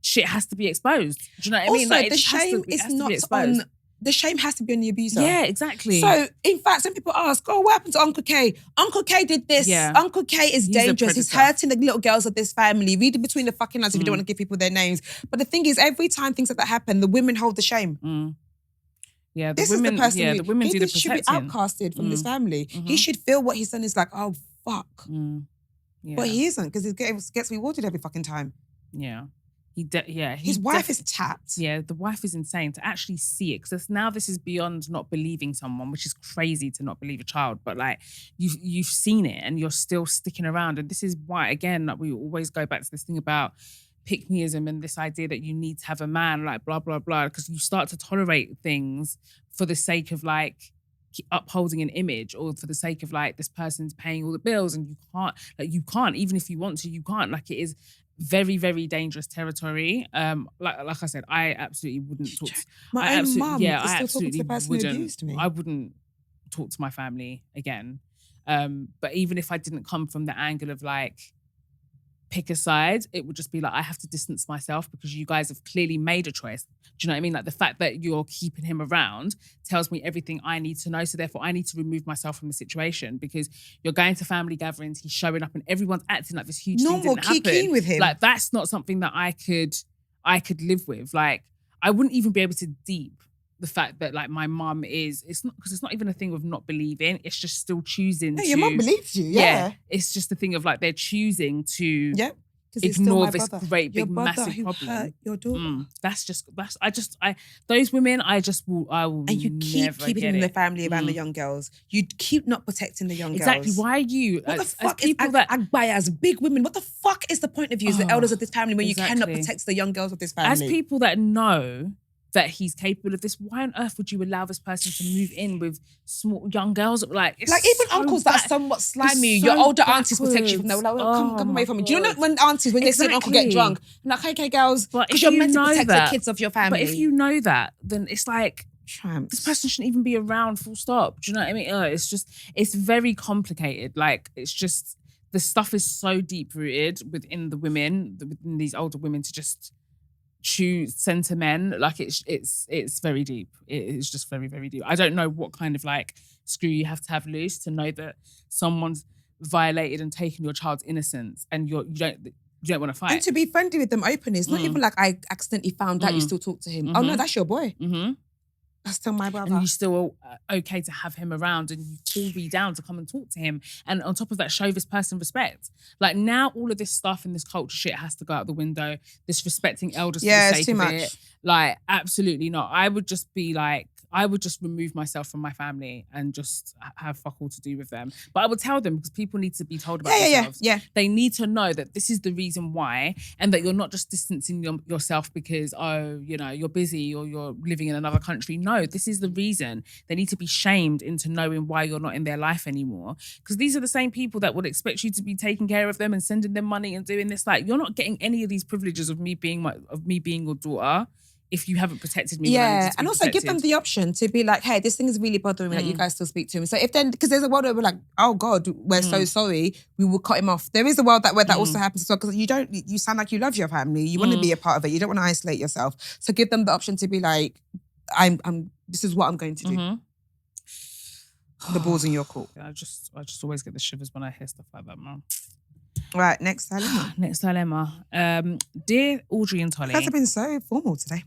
shit has to be exposed. Do you know what I mean? Also, like, the shame is not on the shame has to be on the abuser. Yeah, exactly. So, in fact, some people ask, oh, what happened to Uncle K? Uncle K did this. Yeah. Uncle K is dangerous. He's hurting the little girls of this family. Read in between the fucking lines if you don't want to give people their names. But the thing is, every time things like that happen, the women hold the shame. Yeah, the women do the protecting. He should be outcasted from this family. He should feel what his son is like, oh, fuck. Yeah. But he isn't, because he gets rewarded every fucking time. Yeah. His wife is tapped. Yeah, the wife is insane to actually see it, because now this is beyond not believing someone, which is crazy to not believe a child. But like you've seen it and you're still sticking around, and this is why, again, like we always go back to this thing about pick-meism and this idea that you need to have a man, like blah blah blah, because you start to tolerate things for the sake of like upholding an image, or for the sake of like this person's paying all the bills, and you can't even if you want to, you can't. Like, it is very, very dangerous territory. Like I said, I absolutely wouldn't talk to my own mum. Yeah, I absolutely to the person who abused me. I wouldn't talk to my family again. But even if I didn't come from the angle of like pick a side, it would just be like, I have to distance myself because you guys have clearly made a choice. Do you know what I mean? Like, the fact that you're keeping him around tells me everything I need to know. So therefore I need to remove myself from the situation, because you're going to family gatherings, he's showing up and everyone's acting like this huge thing didn't happen. Keen with him. Like, that's not something that I could live with. Like, I wouldn't even be able to deep the fact that like my mum it's not even a thing of not believing, it's just still choosing to... Your mum believes you, yeah. It's just a thing of like, they're choosing to ignore this great big massive problem. Hurt your daughter. Those women, I will and you keep keeping them in the family around the young girls. You keep not protecting the young girls. Exactly. Why are you? What the fuck is as big women? What the fuck is the point of you as the elders of this family when you cannot protect the young girls of this family? As people that know that he's capable of this, why on earth would you allow this person to move in with small young girls? Like, it's like even so uncles that are somewhat slimy, your older aunties protect you from them. Like, come away from me. Do you know when aunties, when they see an uncle get drunk, like, okay, girls, because you're meant to protect the kids of your family. But if you know that, then it's like, tramps. This person shouldn't even be around, full stop. Do you know what I mean? It's very complicated. Like, it's just, the stuff is so deep rooted within the women, within these older women, to just choose center men. Like, it's very deep. It's just very, very deep. I don't know what kind of like screw you have to have loose to know that someone's violated and taken your child's innocence, and you don't want to fight. And to be friendly with them openly. It's not even like I accidentally found out you still talk to him. Oh no, that's your boy. That's still my brother. And you still okay to have him around, and you call me down to come and talk to him. And on top of that, show this person respect. Like, now all of this stuff and this culture shit has to go out the window. This respecting elders for the sake of it. Like, absolutely not. I would just remove myself from my family and just have fuck all to do with them. But I would tell them, because people need to be told about themselves. Yeah. They need to know that this is the reason why, and that you're not just distancing yourself because, you're busy or you're living in another country. No, this is the reason. They need to be shamed into knowing why you're not in their life anymore. Because these are the same people that would expect you to be taking care of them and sending them money and doing this. Like, you're not getting any of these privileges of me being your daughter if you haven't protected me. Yeah, and also give them the option to be like, hey, this thing is really bothering me, like, you guys still speak to him. So if then, because there's a world where we're like, oh God, we're so sorry, we will cut him off. There is a world where that also happens as well, because you sound like you love your family, you want to be a part of it, you don't want to isolate yourself. So give them the option to be like, this is what I'm going to do. The ball's in your court. I just always get the shivers when I hear stuff like that, man. Right, next dilemma. Next dilemma. Dear Audrey and Tolly. You guys have been so formal today.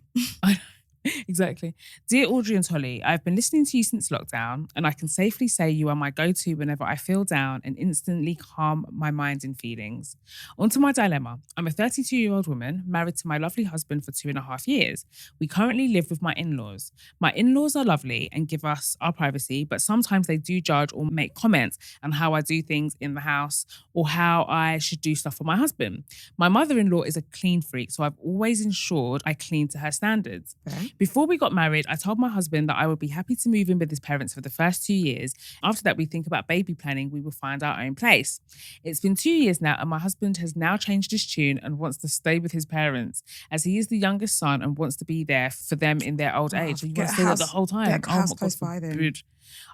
Exactly. Dear Audrey and Tolly, I've been listening to you since lockdown, and I can safely say you are my go-to whenever I feel down and instantly calm my mind and feelings. On to my dilemma. I'm a 32-year-old woman, married to my lovely husband for 2.5 years. We currently live with my in-laws. My in-laws are lovely and give us our privacy, but sometimes they do judge or make comments on how I do things in the house or how I should do stuff for my husband. My mother-in-law is a clean freak, so I've always ensured I clean to her standards. Okay. Before we got married, I told my husband that I would be happy to move in with his parents for the first 2 years. After that, we think about baby planning. We will find our own place. It's been 2 years now, and my husband has now changed his tune and wants to stay with his parents, as he is the youngest son and wants to be there for them in their old age. So you want to stay there the whole time. Get a house close by them.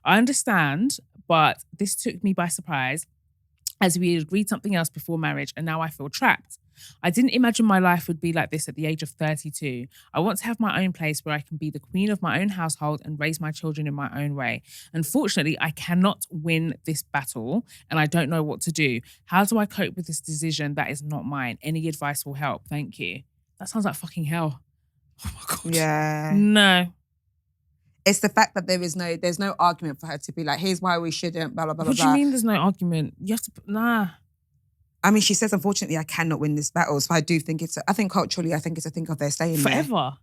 I understand, but this took me by surprise. as we had agreed something else before marriage, and now I feel trapped. I didn't imagine my life would be like this at the age of 32. I want to have my own place where I can be the queen of my own household and raise my children in my own way. Unfortunately, I cannot win this battle and I don't know what to do. How do I cope with this decision that is not mine? Any advice will help. Thank you. That sounds like fucking hell. Oh my God. Yeah. No. It's the fact that there's no argument for her to be like, here's why we shouldn't, blah, blah, blah, What blah. do you mean there's no argument? You have to, nah. I mean, she says, unfortunately, I cannot win this battle. So I do think I think culturally, I think it's a thing of their staying there. Forever.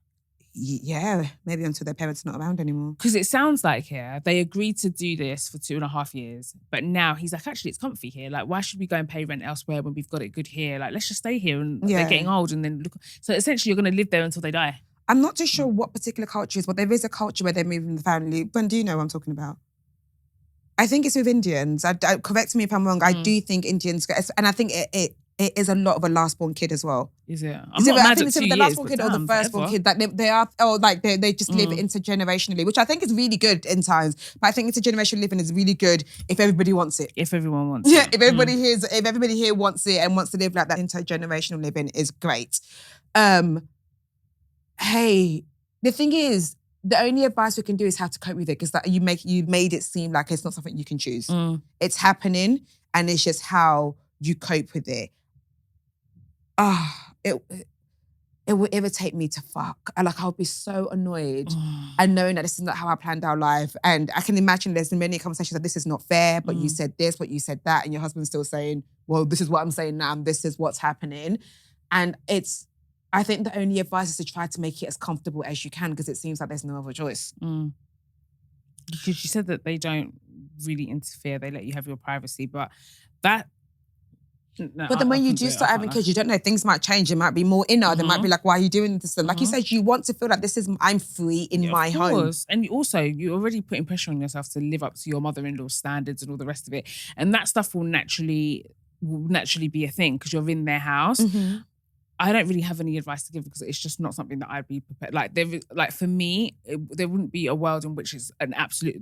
Yeah, maybe until their parents are not around anymore. Because it sounds like here, they agreed to do this for 2.5 years. But now he's like, actually, it's comfy here. Like, why should we go and pay rent elsewhere when we've got it good here? Like, let's just stay here. And they're getting old and then look. So essentially, you're going to live there until they die. I'm not too sure what particular culture is, but there is a culture where they're moving the family. When do you know what I'm talking about? I think it's with Indians. Correct me if I'm wrong. I do think Indians, and I think it is a lot of a last-born kid as well. Is it? I think it's the last-born kid or the first-born kid. Like they just live intergenerationally, which I think is really good in times. But I think intergenerational living is really good if everybody wants it. If everyone wants it. If everybody here wants it and wants to live like that, intergenerational living is great. Hey, the thing is, the only advice we can do is how to cope with it, because that you made it seem like it's not something you can choose. It's happening, and it's just how you cope with it. It will irritate me to fuck. I'll be so annoyed and knowing that this is not how I planned our life. And I can imagine there's many conversations that this is not fair, but you said this, but you said that, and your husband's still saying, well, this is what I'm saying now, and this is what's happening. And I think the only advice is to try to make it as comfortable as you can, because it seems like there's no other choice. Because you said that they don't really interfere, they let you have your privacy, but that... No, but then when you do start having kids, you don't know, things might change. It might be more inner. They might be like, why are you doing this? And like you said, you want to feel like I'm free in my home. And you're already putting pressure on yourself to live up to your mother-in-law's standards and all the rest of it. And that stuff will naturally be a thing because you're in their house. I don't really have any advice to give because it's just not something that I'd be prepared. Like for me, there wouldn't be a world in which it's an absolute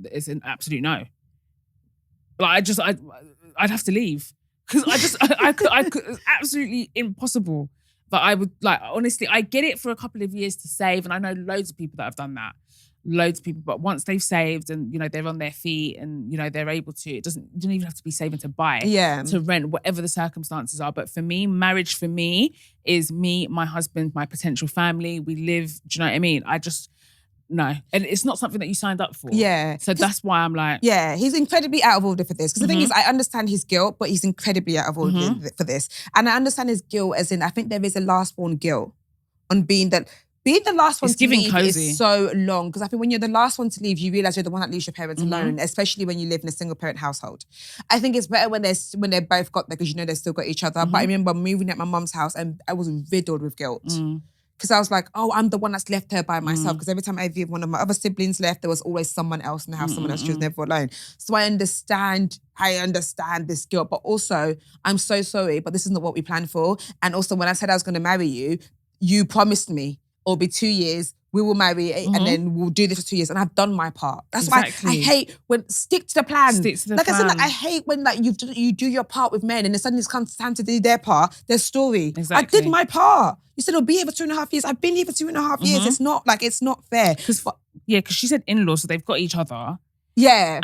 no. Like I'd have to leave because I could, it's absolutely impossible. But I would honestly, I get it for a couple of years to save, and I know loads of people that have done that. Loads of people, but once they've saved and they're on their feet and they're able to, you don't even have to be saving to buy, to rent, whatever the circumstances are. But for me, marriage for me is me, my husband, my potential family. We live. Do you know what I mean? No, and it's not something that you signed up for. Yeah, so that's why I'm like, yeah, he's incredibly out of order for this. Because the thing is, I understand his guilt, but he's incredibly out of order for this. And I understand his guilt, as in, I think there is a last-born guilt on being the last one to leave cozy. Is so long. Because I think when you're the last one to leave, you realise you're the one that leaves your parents alone, especially when you live in a single parent household. I think it's better when they're both got there because they've still got each other. But I remember moving at my mum's house and I was riddled with guilt. Because I was like, oh, I'm the one that's left her by myself. Because every time either one of my other siblings left, there was always someone else in the house, someone else. She was never alone. So I understand this guilt. But also, I'm so sorry, but this is not what we planned for. And also, when I said I was going to marry you, you promised me it'll be 2 years, we will marry, and then we'll do this for 2 years. And I've done my part. That's why I hate when stick to the plan. Stick to the plan. I said, I hate when you do your part with men and then suddenly it comes time to do their part, their story. Exactly. I did my part. You said it'll be here for 2.5 years. I've been here for 2.5 years. It's not fair. Because she said in-laws, so they've got each other. Yeah.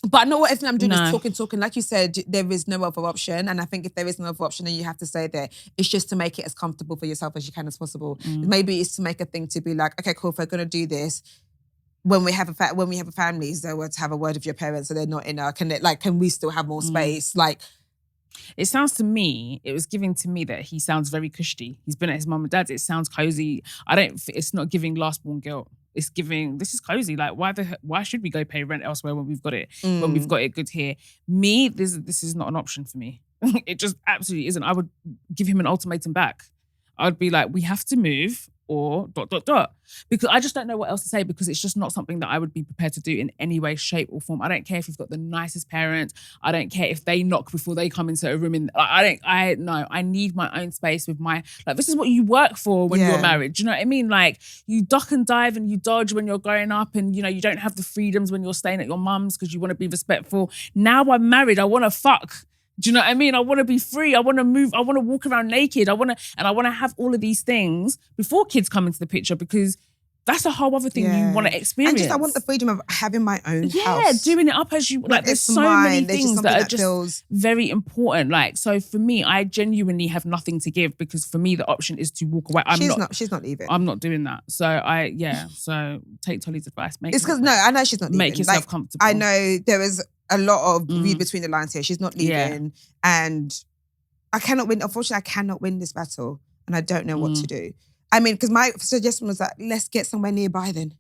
But I know what everything I'm doing is talking. Like you said, there is no other option. And I think if there is no other option, then you have to stay there. It's just to make it as comfortable for yourself as you can as possible. Maybe it's to make a thing to be like, okay, cool, if we're going to do this, when we have a family, is there were to have a word with your parents so they're not in our, can we still have more space? It sounds to me, it was giving to me that he sounds very cushy. He's been at his mum and dad's. It sounds cozy. It's not giving last-born guilt. It's giving, this is cozy. Like, why should we go pay rent elsewhere when we've got it, when we've got it good here? Me, this is not an option for me. It just absolutely isn't. I would give him an ultimatum back. I'd be like, we have to move or ... Because I just don't know what else to say because it's just not something that I would be prepared to do in any way, shape or form. I don't care if you've got the nicest parents. I don't care if they knock before they come into a room. I need my own space with this is what you work for when you're married. Do you know what I mean? Like you duck and dive and you dodge when you're growing up and you don't have the freedoms when you're staying at your mum's because you want to be respectful. Now I'm married. I want to fuck. Do you know what I mean? I want to be free. I want to move. I want to walk around naked. I want to have all of these things before kids come into the picture, because that's a whole other thing you want to experience. And just I want the freedom of having my own house. Yeah, doing it up as you like. There's so many things that are just very important. Like, so for me, I genuinely have nothing to give, because for me the option is to walk away. She's not leaving. I'm not doing that. So take Tolly's advice. It's because I know she's not leaving. Make yourself comfortable. I know there is a lot of read between the lines here. She's not leaving, and I cannot win. Unfortunately, I cannot win this battle, and I don't know what to do. I mean, because my suggestion was that let's get somewhere nearby then.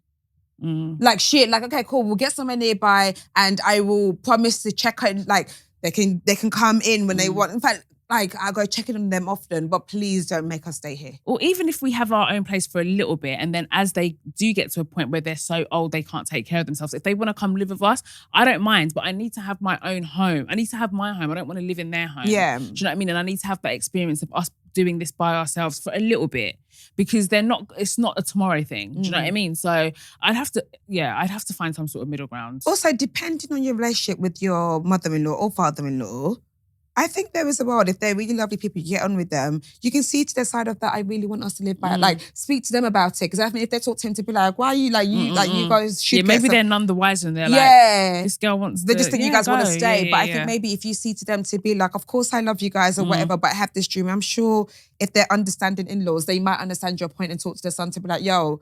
Like shit, like okay, cool, we'll get somewhere nearby, and I will promise to check out. Like they can come in when they want. In fact, like I go check in on them often, but please don't make us stay here. Or even if we have our own place for a little bit, and then as they do get to a point where they're so old they can't take care of themselves, if they want to come live with us, I don't mind. But I need to have my own home. I need to have my home. I don't want to live in their home. Yeah, do you know what I mean? And I need to have that experience of us doing this by ourselves for a little bit, because it's not a tomorrow thing. Do you know what I mean? So I'd have to find some sort of middle ground. Also, depending on your relationship with your mother-in-law or father-in-law, I think there is a world, if they're really lovely people, you get on with them, you can see to the side of that, I really want us to live by it. Like, speak to them about it. Because I think if they talk to him to be like, why are you like, you guys should maybe they're none the wiser and they're like, this girl wants to... They just think you guys want to stay. But I think maybe if you see to them to be like, of course I love you guys or whatever, but I have this dream. I'm sure if they're understanding in-laws, they might understand your point and talk to their son to be like, yo,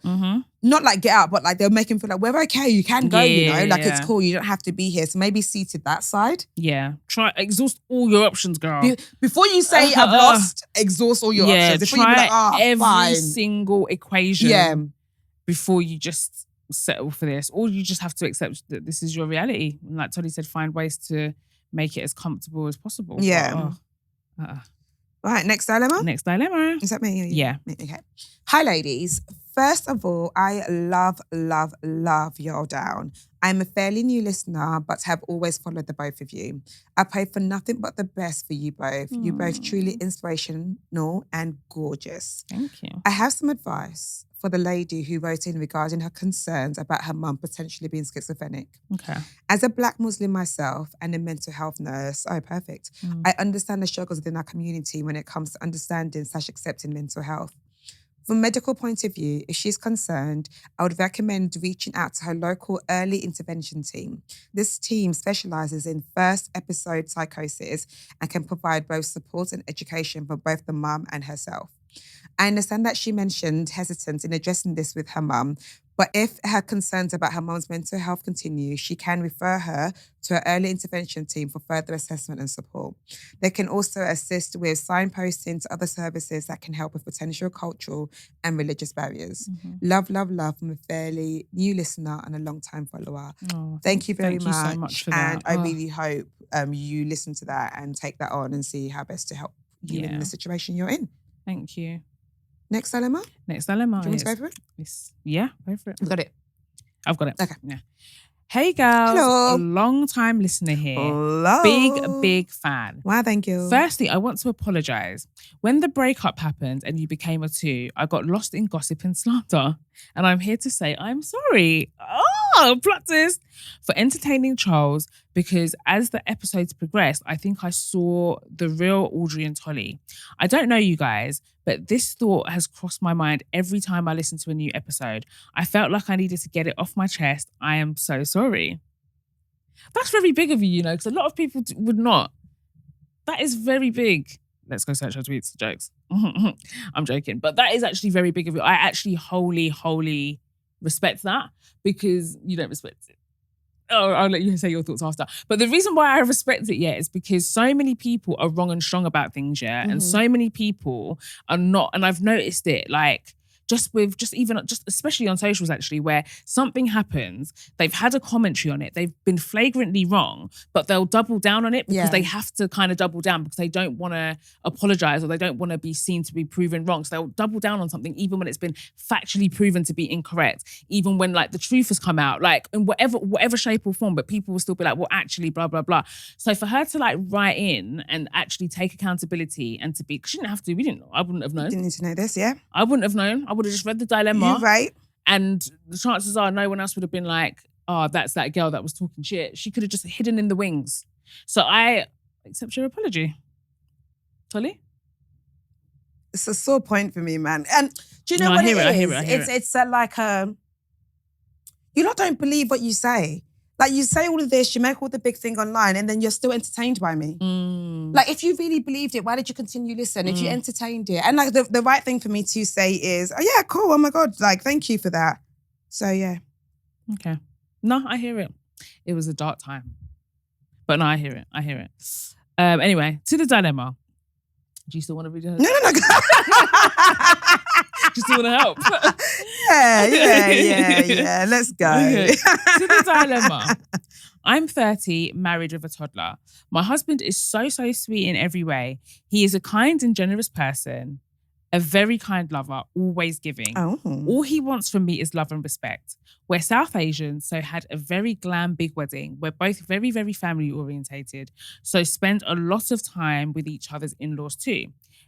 not like get out, but like they'll make him feel like, we're okay, you can go, like it's cool, you don't have to be here. So maybe see to that side. Yeah. Try, exhaust all your options, girl. Before you say I've lost, exhaust all your options. Before try you be like, every single equation before you just settle for this. Or you just have to accept that this is your reality. And like Tolly said, find ways to make it as comfortable as possible. Yeah. Right, next dilemma? Next dilemma. Is that me? Yeah. Okay. Hi, ladies. First of all, I love Y'all Down. I'm a fairly new listener, but have always followed the both of you. I pray for nothing but the best for you both. You both truly inspirational and gorgeous. Thank you. I have some advice for the lady who wrote in regarding her concerns about her mum potentially being schizophrenic. Okay. As a Black Muslim myself and a mental health nurse, perfect. I understand the struggles within our community when it comes to understanding/accepting mental health. From a medical point of view, if she's concerned, I would recommend reaching out to her local early intervention team. This team specialises in first episode psychosis and can provide both support and education for both the mum and herself. I understand that she mentioned hesitance in addressing this with her mum, but if her concerns about her mum's mental health continue, she can refer her to her early intervention team for further assessment and support. They can also assist with signposting to other services that can help with potential cultural and religious barriers. Love from a fairly new listener and a long-time follower. Thank you very much. So much for that. And I really hope you listen to that and take that on and see how best to help you in the situation you're in. Thank you. Next dilemma? Next dilemma. Do you want me to go for it? Yeah, go for it. You've got it. I've got it. Okay. Yeah. Hey girls, hello. A long time listener here. Hello. Big fan. Wow, thank you. Firstly, I want to apologise. When the breakup happened and you became a two, I got lost in gossip and slander. And I'm here to say I'm sorry. Plot twist. For entertaining Charles, because as the episodes progressed, I think I saw the real Audrey and Tolly. I don't know you guys, but this thought has crossed my mind every time I listen to a new episode. I felt like I needed to get it off my chest. I am so sorry. That's very big of you, you know, because a lot of people would not. That is very big. Let's go search our tweets. Jokes. I'm joking. But that is actually very big of you. I actually wholly respect that, because you don't respect it. Oh, I'll let you say your thoughts after. But the reason why I respect it, is because so many people are wrong and strong about things, and so many people are not. And I've noticed it, like, just especially on socials actually, where something happens, they've had a commentary on it, they've been flagrantly wrong, but they'll double down on it because they have to kind of double down because they don't want to apologize or they don't want to be seen to be proven wrong. So they'll double down on something even when it's been factually proven to be incorrect, even when like the truth has come out, like in whatever shape or form, but people will still be like, well, actually, blah, blah, blah. So for her to like write in and actually take accountability and to be, because she didn't have to, we didn't know, I wouldn't have known. Didn't need to know this, yeah? I wouldn't have known. I would have just read the dilemma. You're right. And the chances are no one else would have been like, oh, that's that girl that was talking shit. She could have just hidden in the wings. So accept your apology. Tolly? It's a sore point for me, man. And do you know No, what I hear it it, I is? hear it, I hear it. It's like you lot don't believe what you say. Like you say all of this, you make all the big thing online, and then you're still entertained by me. Like if you really believed it, why did you continue listen? If you entertained it, and like the right thing for me to say is, oh yeah, cool. Oh my God, like thank you for that. So yeah. Okay. No, I hear it. It was a dark time, but no, I hear it. I hear it. Anyway, to the dilemma. Do you still want to read it? No. Do you still want to help? Yeah. Let's go. Okay. To the dilemma. I'm 30, married with a toddler. My husband is so sweet in every way. He is a kind and generous person, a very kind lover, always giving. Oh. All he wants from me is love and respect. We're South Asian, so had a very glam big wedding. We're both very, very family orientated, so spend a lot of time with each other's in-laws too.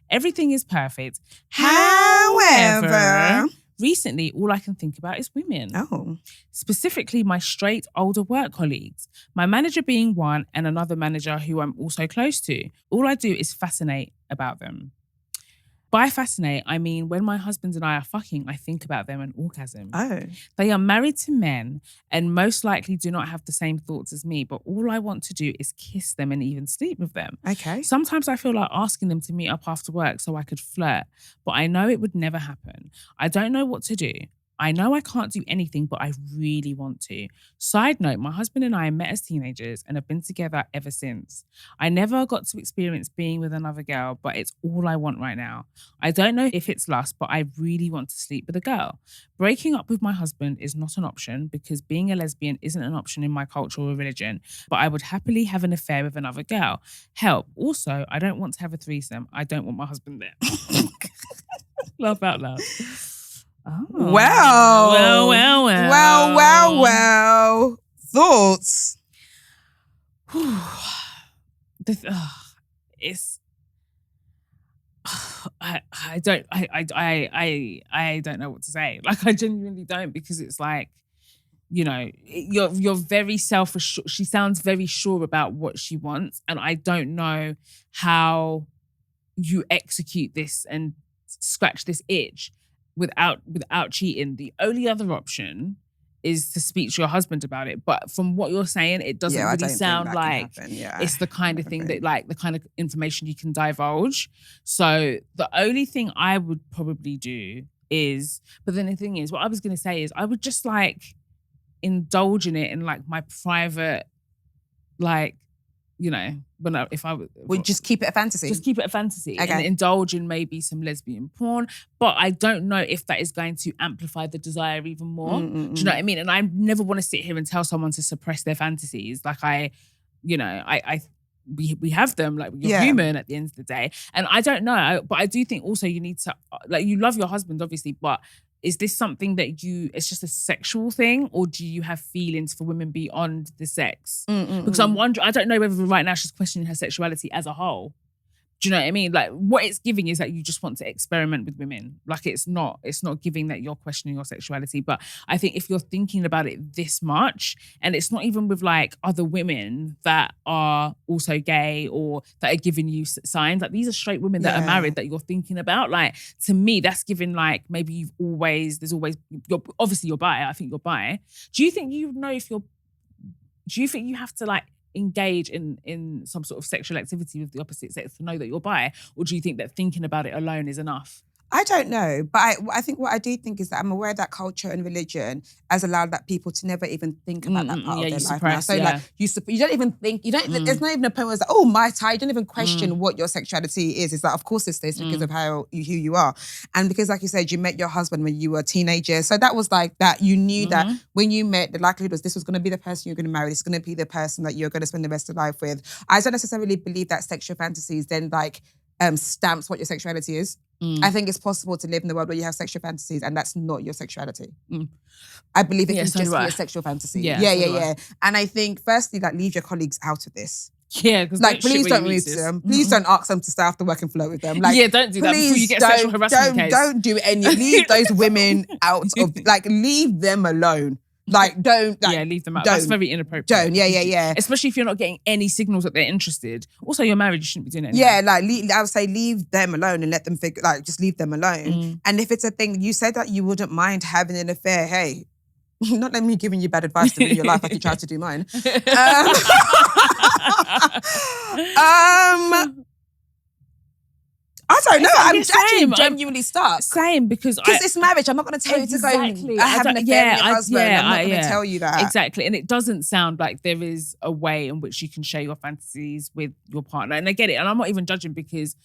Everything is perfect. However, recently, all I can think about is women. Oh. Specifically, my straight older work colleagues. My manager being one and another manager who I'm also close to. All I do is fascinate about them. By fascinate, I mean when my husband and I are fucking, I think about them and orgasm. Oh. They are married to men and most likely do not have the same thoughts as me, but all I want to do is kiss them and even sleep with them. Okay. Sometimes I feel like asking them to meet up after work so I could flirt, but I know it would never happen. I don't know what to do. I know I can't do anything, but I really want to. Side note, my husband and I met as teenagers and have been together ever since. I never got to experience being with another girl, but it's all I want right now. I don't know if it's lust, but I really want to sleep with a girl. Breaking up with my husband is not an option because being a lesbian isn't an option in my culture or religion, but I would happily have an affair with another girl. Help. Also, I don't want to have a threesome. I don't want my husband there. Laugh out loud. Oh. Well. Thoughts? It's. I don't know what to say. Like I genuinely don't, because it's like, you know, you're very self-assured. She sounds very sure about what she wants, and I don't know how you execute this and scratch this itch without cheating. The only other option is to speak to your husband about it. But from what you're saying, it doesn't really sound like it's the kind of thing that, like, the kind of information you can divulge. So the only thing I would probably do is, but then the thing is, what I was going to say is I would just like indulge in it in like my private, like, you know, if I would just keep it a fantasy. Just keep it a fantasy, okay, and indulge in maybe some lesbian porn. But I don't know if that is going to amplify the desire even more. Do you know what I mean? And I never want to sit here and tell someone to suppress their fantasies. Like we have them. Like you're human at the end of the day. And I don't know, but I do think also you need to, like, you love your husband obviously, but is this something that it's just a sexual thing, or do you have feelings for women beyond the sex? Because I'm wondering, I don't know whether right now she's questioning her sexuality as a whole. Do you know what I mean? Like what it's giving is that you just want to experiment with women. Like it's not giving that you're questioning your sexuality. But I think if you're thinking about it this much, and it's not even with like other women that are also gay or that are giving you signs, like these are straight women that are married that you're thinking about. Like to me, that's giving like maybe you're bi. I think you're bi. Do you think you have to like engage in some sort of sexual activity with the opposite sex to know that you're bi? Or do you think that thinking about it alone is enough? I don't know, but I think what I do think is that I'm aware that culture and religion has allowed that people to never even think about that part of their life now. So like you don't even think, there's not even a point where it's like, oh, my tie, you don't even question what your sexuality is. It's like, of course it's this because of who you are. And because like you said, you met your husband when you were a teenager. So that was like that, you knew that when you met, the likelihood was this was going to be the person you're going to marry. This is going to be the person that you're going to spend the rest of life with. I don't necessarily believe that sexual fantasies then like stamps what your sexuality is. I think it's possible to live in a world where you have sexual fantasies and that's not your sexuality. I believe it can just be a sexual fantasy. Yeah. And I think, firstly, like, leave your colleagues out of this. Yeah, because like, please don't move to them. Please don't ask them to stay after work and flirt with them. Like, don't do that before you get a sexual harassment case. Don't do any. Leave those women out of, like, leave them alone. Like, don't. Like, leave them out. Don't. That's very inappropriate. Don't. Yeah. Especially if you're not getting any signals that they're interested. Also, you're married, you shouldn't be doing it. Yeah, like I would say leave them alone and let them figure. Like, just leave them alone. And if it's a thing, you said that you wouldn't mind having an affair. Hey, not let me giving you bad advice to live your life like you tried to do mine. I don't know. I'm actually genuinely stuck. Same, because it's marriage. I'm not going to tell you to go. I have an affair with your husband. I'm not going to tell you that. Exactly, and it doesn't sound like there is a way in which you can share your fantasies with your partner. And I get it, and I'm not even judging because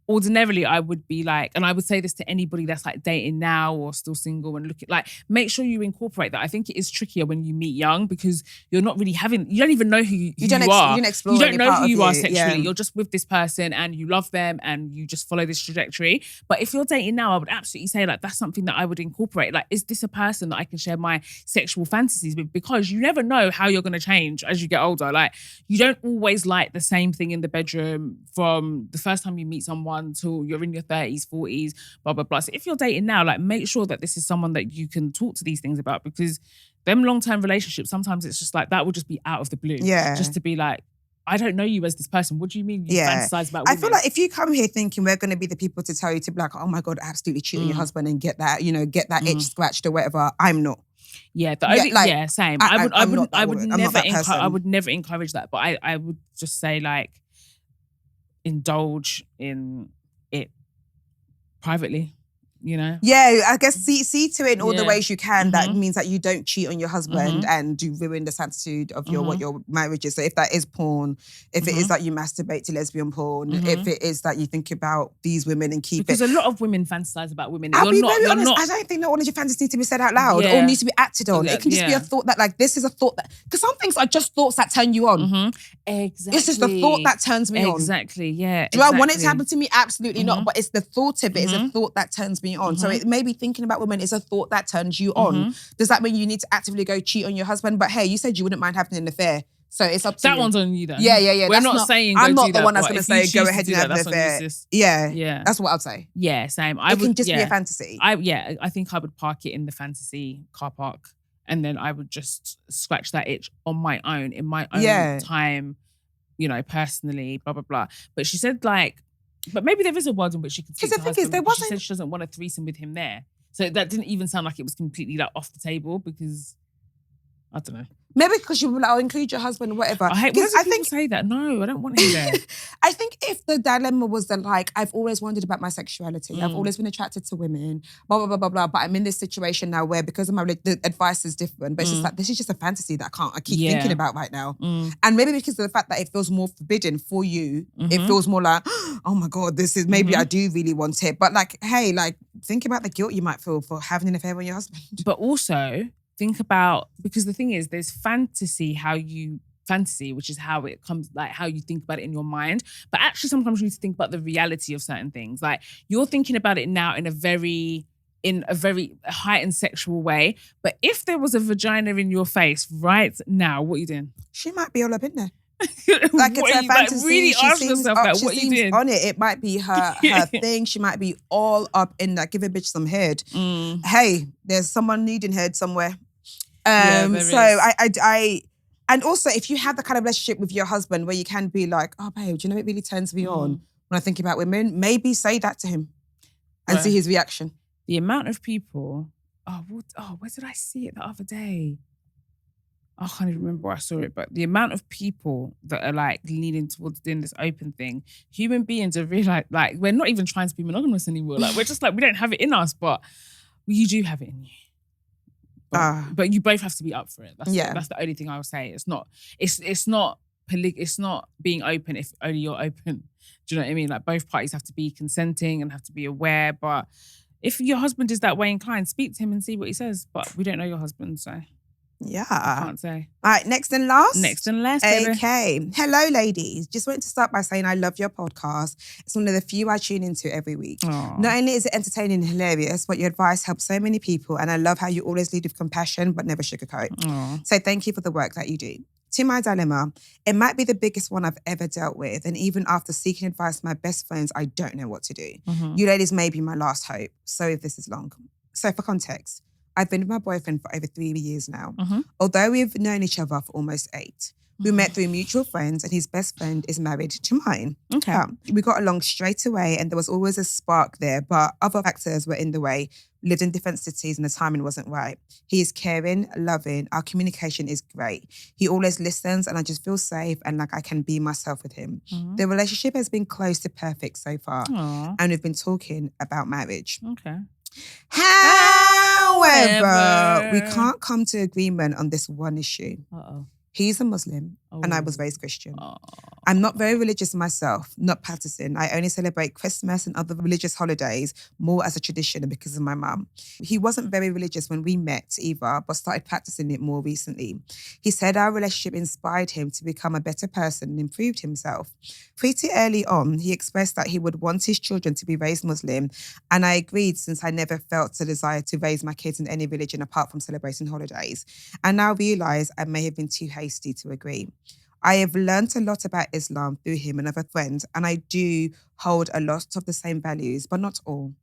ordinarily I would be like, and I would say this to anybody that's like dating now or still single and looking, like, make sure you incorporate that. I think it is trickier when you meet young because you're not really you don't even know who you are. You don't know who you are sexually. Yeah. You're just with this person and you love them and you just follow this trajectory. But if you're dating now, I would absolutely say like that's something that I would incorporate. Like, is this a person that I can share my sexual fantasies with? Because you never know how you're going to change as you get older. Like, you don't always like the same thing in the bedroom from the first time you meet someone until you're in your 30s, 40s, blah, blah, blah. So if you're dating now, like, make sure that this is someone that you can talk to these things about, because them long-term relationships, sometimes it's just like, that will just be out of the blue. Yeah. Just to be like, I don't know you as this person. What do you mean you fantasize about women? I feel like if you come here thinking we're going to be the people to tell you to be like, oh my God, absolutely cheat on your husband and get that, get that itch scratched or whatever, I'm not. Yeah, same. I would never encourage that, but I would just say like, indulge in it privately, Yeah, I guess see to it in all the ways you can. That means that you don't cheat on your husband and you ruin the sanctity of what your marriage is. So if that is porn, if it is that you masturbate to lesbian porn, if it is that you think about these women and keep because a lot of women fantasize about women. I'll be very honest, I don't think that all of your fantasies need to be said out loud or need to be acted on. It can just be a thought that like, this is a thought that, because some things are just thoughts that turn you on. Exactly. It's just the thought that turns me on. Exactly, yeah. Do I want it to happen to me? Absolutely not. But it's the thought of it is a thought that turns me on. So it may be thinking about women is a thought that turns you on. Does that mean you need to actively go cheat on your husband? But hey, you said you wouldn't mind having an affair. So it's up to you. That one's on you then. Yeah. We're not saying I'm not do the that, one that's going to say go ahead and have an affair. Yeah. That's what I'd say. Yeah, same. It can just be a fantasy. I think I would park it in the fantasy car park and then I would just scratch that itch on my own, in my own time, personally, blah, blah, blah. But she said like, but maybe there is a world in which she could see her husband. She said she doesn't want a threesome with him there. So that didn't even sound like it was completely like off the table because, I don't know. Maybe because you were like, I'll include your husband or whatever. I think say that. No, I don't want him there. I think if the dilemma was that like, I've always wondered about my sexuality. I've always been attracted to women, blah, blah, blah, blah, blah. But I'm in this situation now where because of the advice is different, but it's just like, this is just a fantasy that I keep thinking about right now. And maybe because of the fact that it feels more forbidden for you, it feels more like, oh my God, this is, maybe I do really want it. But like, hey, like think about the guilt you might feel for having an affair with your husband. But also, think about, because the thing is, there's fantasy, which is how it comes, like how you think about it in your mind. But actually, sometimes you need to think about the reality of certain things. Like you're thinking about it now in a very heightened sexual way. But if there was a vagina in your face right now, what are you doing? She might be all up in there. Like it's her fantasy. Like, really ask yourself that. What are you doing? On it. It might be her thing. She might be all up in that. Give a bitch some head. Hey, there's someone needing head somewhere. I and also if you have the kind of relationship with your husband where you can be like, oh babe, do you know it really turns me on when I think about women? Maybe say that to him and see his reaction. The amount of people. Where did I see it the other day? I can't even remember where I saw it, but the amount of people that are like leaning towards doing this open thing, human beings are really like we're not even trying to be monogamous anymore. Like we're just like, we don't have it in us, but you do have it in you. But you both have to be up for it. That's the only thing I will say. It's not being open if only you're open. Do you know what I mean? Like both parties have to be consenting and have to be aware. But if your husband is that way inclined, speak to him and see what he says. But we don't know your husband, so yeah, I can't say. All right, next and last, baby. Okay. Hello, ladies. Just wanted to start by saying I love your podcast. It's one of the few I tune into every week. Aww. Not only is it entertaining and hilarious, but your advice helps so many people, and I love how you always lead with compassion but never sugarcoat. Aww. So thank you for the work that you do. To my dilemma, it might be the biggest one I've ever dealt with, and even after seeking advice from my best friends, I don't know what to do. You ladies may be my last hope. So if this is long. So for context, I've been with my boyfriend for over 3 years now. Mhm. Although we've known each other for almost 8. We met through mutual friends and his best friend is married to mine. Okay. We got along straight away and there was always a spark there, but other factors were in the way. We lived in different cities and the timing wasn't right. He is caring, loving, our communication is great. He always listens and I just feel safe and like I can be myself with him. The relationship has been close to perfect so far. Aw. And we've been talking about marriage. Okay. However, we can't come to agreement on this one issue. Uh-oh. He's a Muslim and I was raised Christian. Oh. I'm not very religious myself, not practicing. I only celebrate Christmas and other religious holidays more as a tradition and because of my mum. He wasn't very religious when we met either, but started practicing it more recently. He said our relationship inspired him to become a better person and improved himself. Pretty early on, he expressed that he would want his children to be raised Muslim, and I agreed since I never felt a desire to raise my kids in any religion apart from celebrating holidays. I now realise I may have been too hasty to agree. I have learnt a lot about Islam through him and other friends, and I do hold a lot of the same values, but not all.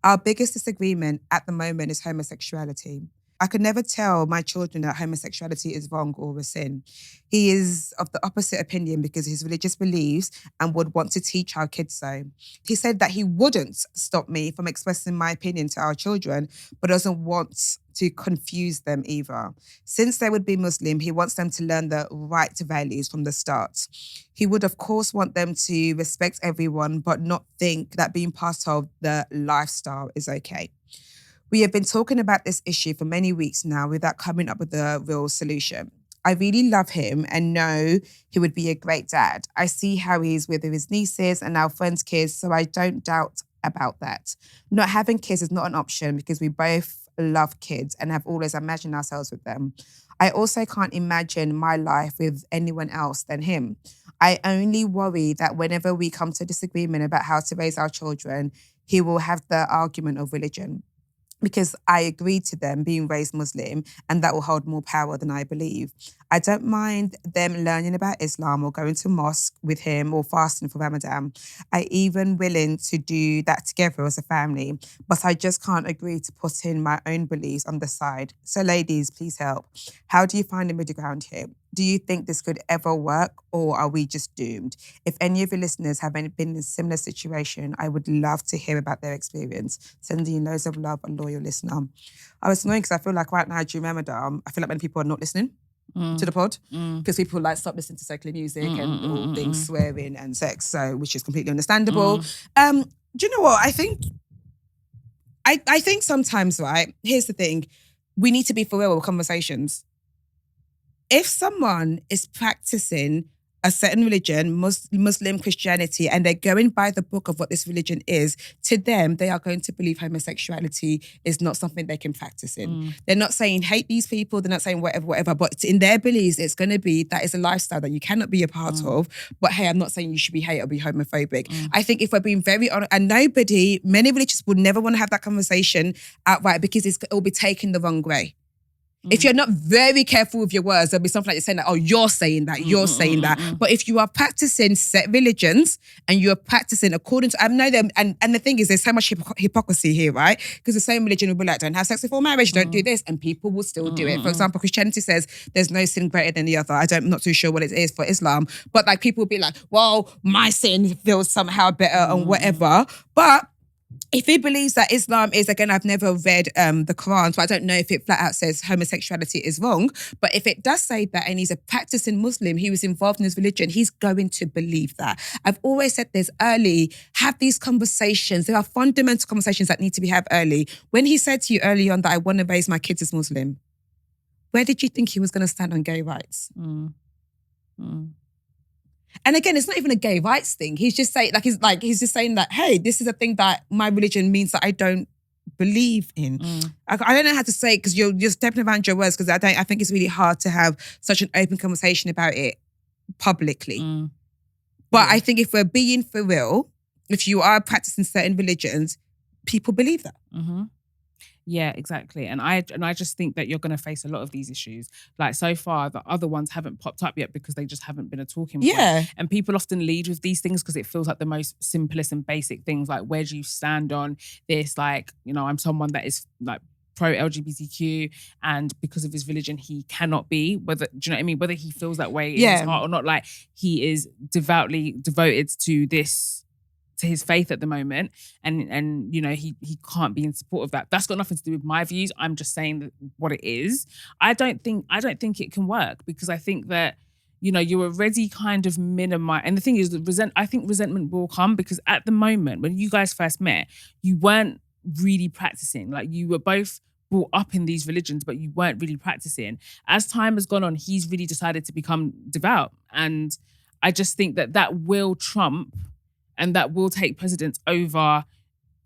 Our biggest disagreement at the moment is homosexuality. I could never tell my children that homosexuality is wrong or a sin. He is of the opposite opinion because of his religious beliefs and would want to teach our kids so. He said that he wouldn't stop me from expressing my opinion to our children, but doesn't want to confuse them either. Since they would be Muslim, he wants them to learn the right values from the start. He would, of course, want them to respect everyone, but not think that being part of the lifestyle is okay. We have been talking about this issue for many weeks now without coming up with a real solution. I really love him and know he would be a great dad. I see how he's with his nieces and our friends' kids, so I don't doubt about that. Not having kids is not an option because we both love kids and have always imagined ourselves with them. I also can't imagine my life with anyone else than him. I only worry that whenever we come to disagreement about how to raise our children, he will have the argument of religion. Because I agreed to them being raised Muslim and that will hold more power than I believe. I don't mind them learning about Islam or going to mosque with him or fasting for Ramadan. I even willing to do that together as a family, but I just can't agree to put in my own beliefs on the side. So ladies, please help. How do you find a middle ground here? Do you think this could ever work or are we just doomed? If any of your listeners have been in a similar situation, I would love to hear about their experience. Sending you loads of love, a loyal listener. I was annoying because I feel like right now during Ramadan, I feel like many people are not listening to the pod because people like stop listening to secular music and all things swearing and sex, so which is completely understandable. Do you know what? I think sometimes, right, here's the thing, we need to be for real with conversations. If someone is practicing a certain religion, Muslim Christianity, and they're going by the book of what this religion is, to them, they are going to believe homosexuality is not something they can practice in. They're not saying hate these people, they're not saying whatever, but in their beliefs, it's going to be that is a lifestyle that you cannot be a part of. But hey, I'm not saying you should be hate or be homophobic. I think if we're being very honest, and many religions would never want to have that conversation outright because it will be taken the wrong way. If you're not very careful with your words, there'll be something like you're saying that, oh, you're saying that, you're saying that. But if you are practicing set religions and you're practicing according to, I know them, and the thing is, there's so much hypocrisy here, right? Because the same religion will be like, don't have sex before marriage, don't do this, and people will still do it. For example, Christianity says there's no sin greater than the other. I'm not too sure what it is for Islam, but like people will be like, well, my sin feels somehow better and whatever. But if he believes that Islam is, again, I've never read the Quran, so I don't know if it flat out says homosexuality is wrong, but if it does say that and he's a practicing Muslim, he was involved in his religion, he's going to believe that. I've always said this early, have these conversations. There are fundamental conversations that need to be had early. When he said to you early on that I want to raise my kids as Muslim, where did you think he was going to stand on gay rights? And again, it's not even a gay rights thing. He's just saying, he's just saying that, hey, this is a thing that my religion means that I don't believe in. I don't know how to say it because you're stepping around your words because I think it's really hard to have such an open conversation about it publicly. But I think if we're being for real, if you are practicing certain religions, people believe that. Yeah, exactly. And I just think that you're going to face a lot of these issues. Like so far, the other ones haven't popped up yet because they just haven't been a talking point. Yeah. And people often lead with these things because it feels like the most simplest and basic things. Like, where do you stand on this? Like, you know, I'm someone that is like pro-LGBTQ, and because of his religion, he cannot be. Whether, do you know what I mean? Whether he feels that way in his heart or not, like he is devoutly devoted to his faith at the moment, and you know he can't be in support of that. That's got nothing to do with my views. I'm just saying what it is. I don't think it can work, because I think that, you know, you're already kind of minimize. And the thing is, I think resentment will come, because at the moment when you guys first met, you weren't really practicing. Like, you were both brought up in these religions, but you weren't really practicing. As time has gone on, he's really decided to become devout, and I just think that will trump. And that will take precedence over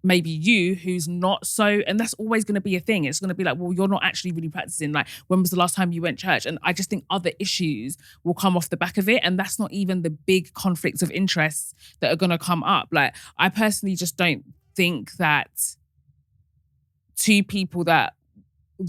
maybe you, who's not so, and that's always going to be a thing. It's going to be like, well, you're not actually really practicing. Like, when was the last time you went to church? And I just think other issues will come off the back of it. And that's not even the big conflicts of interests that are going to come up. Like, I personally just don't think that two people that,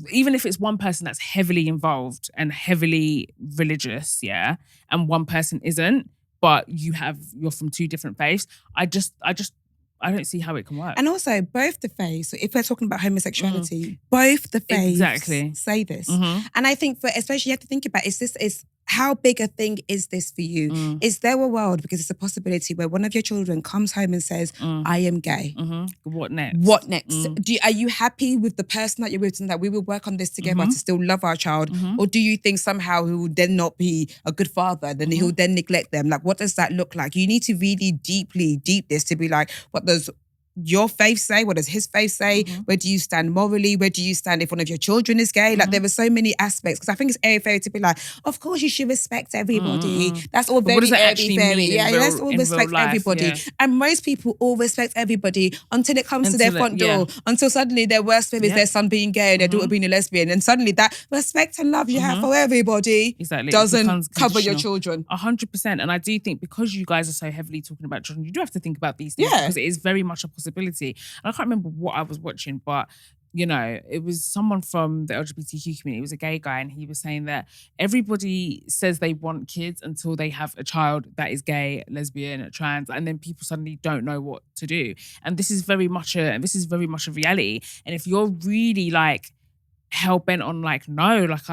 even if it's one person that's heavily involved and heavily religious, yeah, and one person isn't, but you're from two different faiths, I don't see how it can work. And also, both the faiths, so if we're talking about homosexuality, both the faiths say this. And I think, especially, you have to think about, is how big a thing is this for you? Is there a world, because it's a possibility, where one of your children comes home and says, I am gay? What next? What next? Are you happy with the person that you're with, and that we will work on this together to still love our child? Or do you think somehow he will then not be a good father, then he'll then neglect them? Like, what does that look like? You need to really deep this to be like, what does your faith say? What does his faith say? Where do you stand morally? Where do you stand if one of your children is gay? Like, there are so many aspects, because I think it's airy-fairy to be like, of course you should respect everybody. That's all very airy-fairy. Yeah, let's all respect everybody. Yeah. And most people all respect everybody until it comes to their front door. Until suddenly their worst fear is their son being gay or their daughter being a lesbian. And suddenly that respect and love you have for everybody doesn't cover your children. 100%. And I do think, because you guys are so heavily talking about children, you do have to think about these things, because it is very much a possibility. And I can't remember what I was watching, but, you know, it was someone from the LGBTQ community. It was a gay guy, and he was saying that everybody says they want kids until they have a child that is gay, lesbian, trans, and then people suddenly don't know what to do. And this is very much a reality. And if you're really like hell bent on like, no, like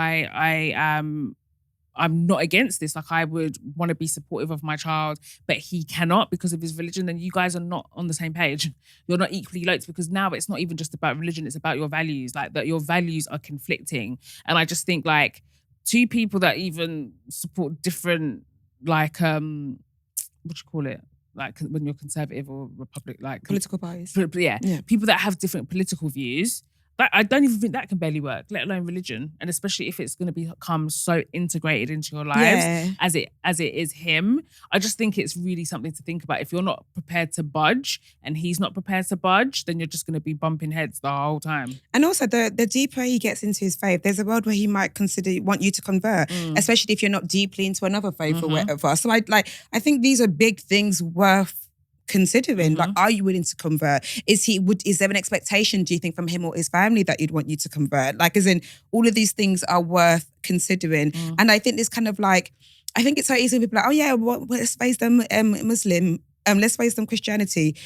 I'm not against this, like I would want to be supportive of my child, but he cannot because of his religion, then you guys are not on the same page. You're not equally yoked, because now it's not even just about religion, it's about your values, like that your values are conflicting. And I just think like two people that even support different, like, what do you call it? Like when you're conservative or Republic, like political parties. Yeah. People that have different political views, I don't even think that can barely work, let alone religion. And especially if it's going to become so integrated into your lives as it is him. I just think it's really something to think about. If you're not prepared to budge and he's not prepared to budge, then you're just going to be bumping heads the whole time. And also the deeper he gets into his faith, there's a world where he might want you to convert, especially if you're not deeply into another faith or whatever. So I think these are big things worth considering. Like, are you willing to convert? Is there an expectation, do you think, from him or his family that he'd want you to convert? Like, as in, all of these things are worth considering. And I think this kind of like, I think it's so easy to be like, oh yeah, well, let's raise them Muslim, let's raise them Christianity,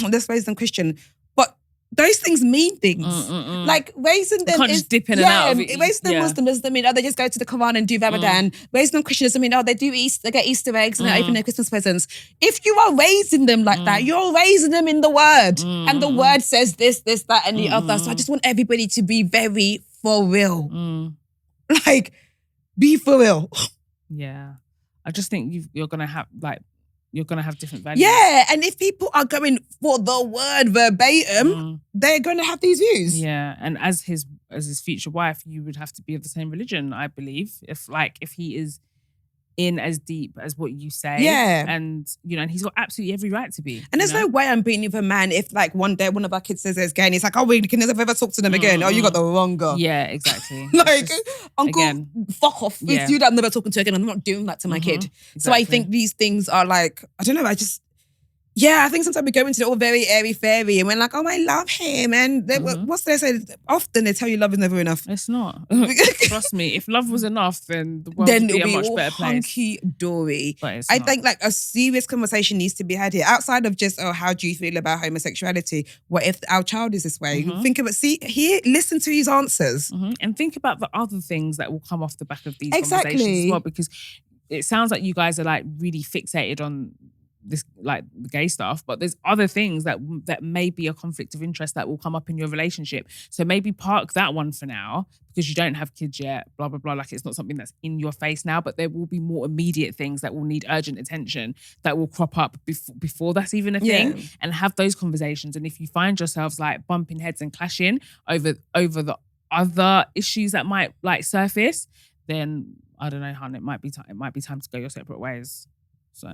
let's raise them Christian. But those things mean things. Like raising them, you can't just dip in and out of it. Raising them Muslim doesn't mean, they just go to the Quran and do Ramadan. Raising them Christian doesn't mean, they do they get Easter eggs and they open their Christmas presents. If you are raising them like that, you're raising them in the word. And the word says this, that, and the other. So I just want everybody to be very for real. Like, be for real. Yeah. I just think you're going to have different values. Yeah, and if people are going for the word verbatim, they're going to have these views. Yeah, and as his future wife, you would have to be of the same religion, I believe. If he is in as deep as what you say. Yeah. And, and he's got absolutely every right to be. And there's no way I'm beating with a man if like one day one of our kids says there's gay and he's like, oh, we can never ever talk to them again. Oh, you got the wrong girl. Yeah, exactly. Like, uncle, fuck off. It's you that I'm never talking to again. I'm not doing that to my kid. Exactly. So I think these things are like, I don't know, Yeah, I think sometimes we go into it all very airy-fairy and we're like, oh, I love him. And what's they say? Often they tell you love is never enough. It's not. Trust me, if love was enough, then the world would be a much better place. Hunky-dory. But I think like a serious conversation needs to be had here. Outside of just, how do you feel about homosexuality? What if our child is this way? Think about, listen to his answers. And think about the other things that will come off the back of these conversations as well, because it sounds like you guys are like really fixated on this, like the gay stuff, but there's other things that may be a conflict of interest that will come up in your relationship. So maybe park that one for now because you don't have kids yet, blah, blah, blah. Like it's not something that's in your face now, but there will be more immediate things that will need urgent attention that will crop up before that's even a thing, and have those conversations. And if you find yourselves like bumping heads and clashing over the other issues that might like surface, then I don't know, hon, it might be time to go your separate ways. So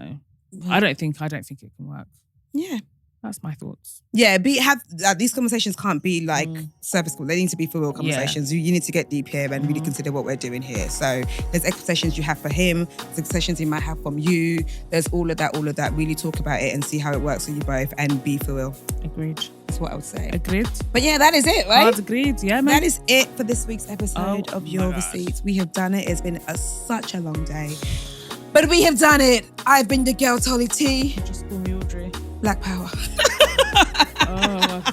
I don't think it can work. Yeah. That's my thoughts. Yeah, these conversations can't be like surface level. They need to be for real conversations. You need to get deep here and really consider what we're doing here. So there's expectations you have for him, there's expectations he might have from you. There's all of that. Really talk about it and see how it works for you both and be for real. Agreed. That's what I would say. Agreed. But yeah, that is it, right? Hard agreed, yeah, man. That is it for this week's episode of Your Receipts. We have done it. It's been such a long day. But we have done it. I've been the girl, Tolly T. Just call me Audrey. Black power. Oh.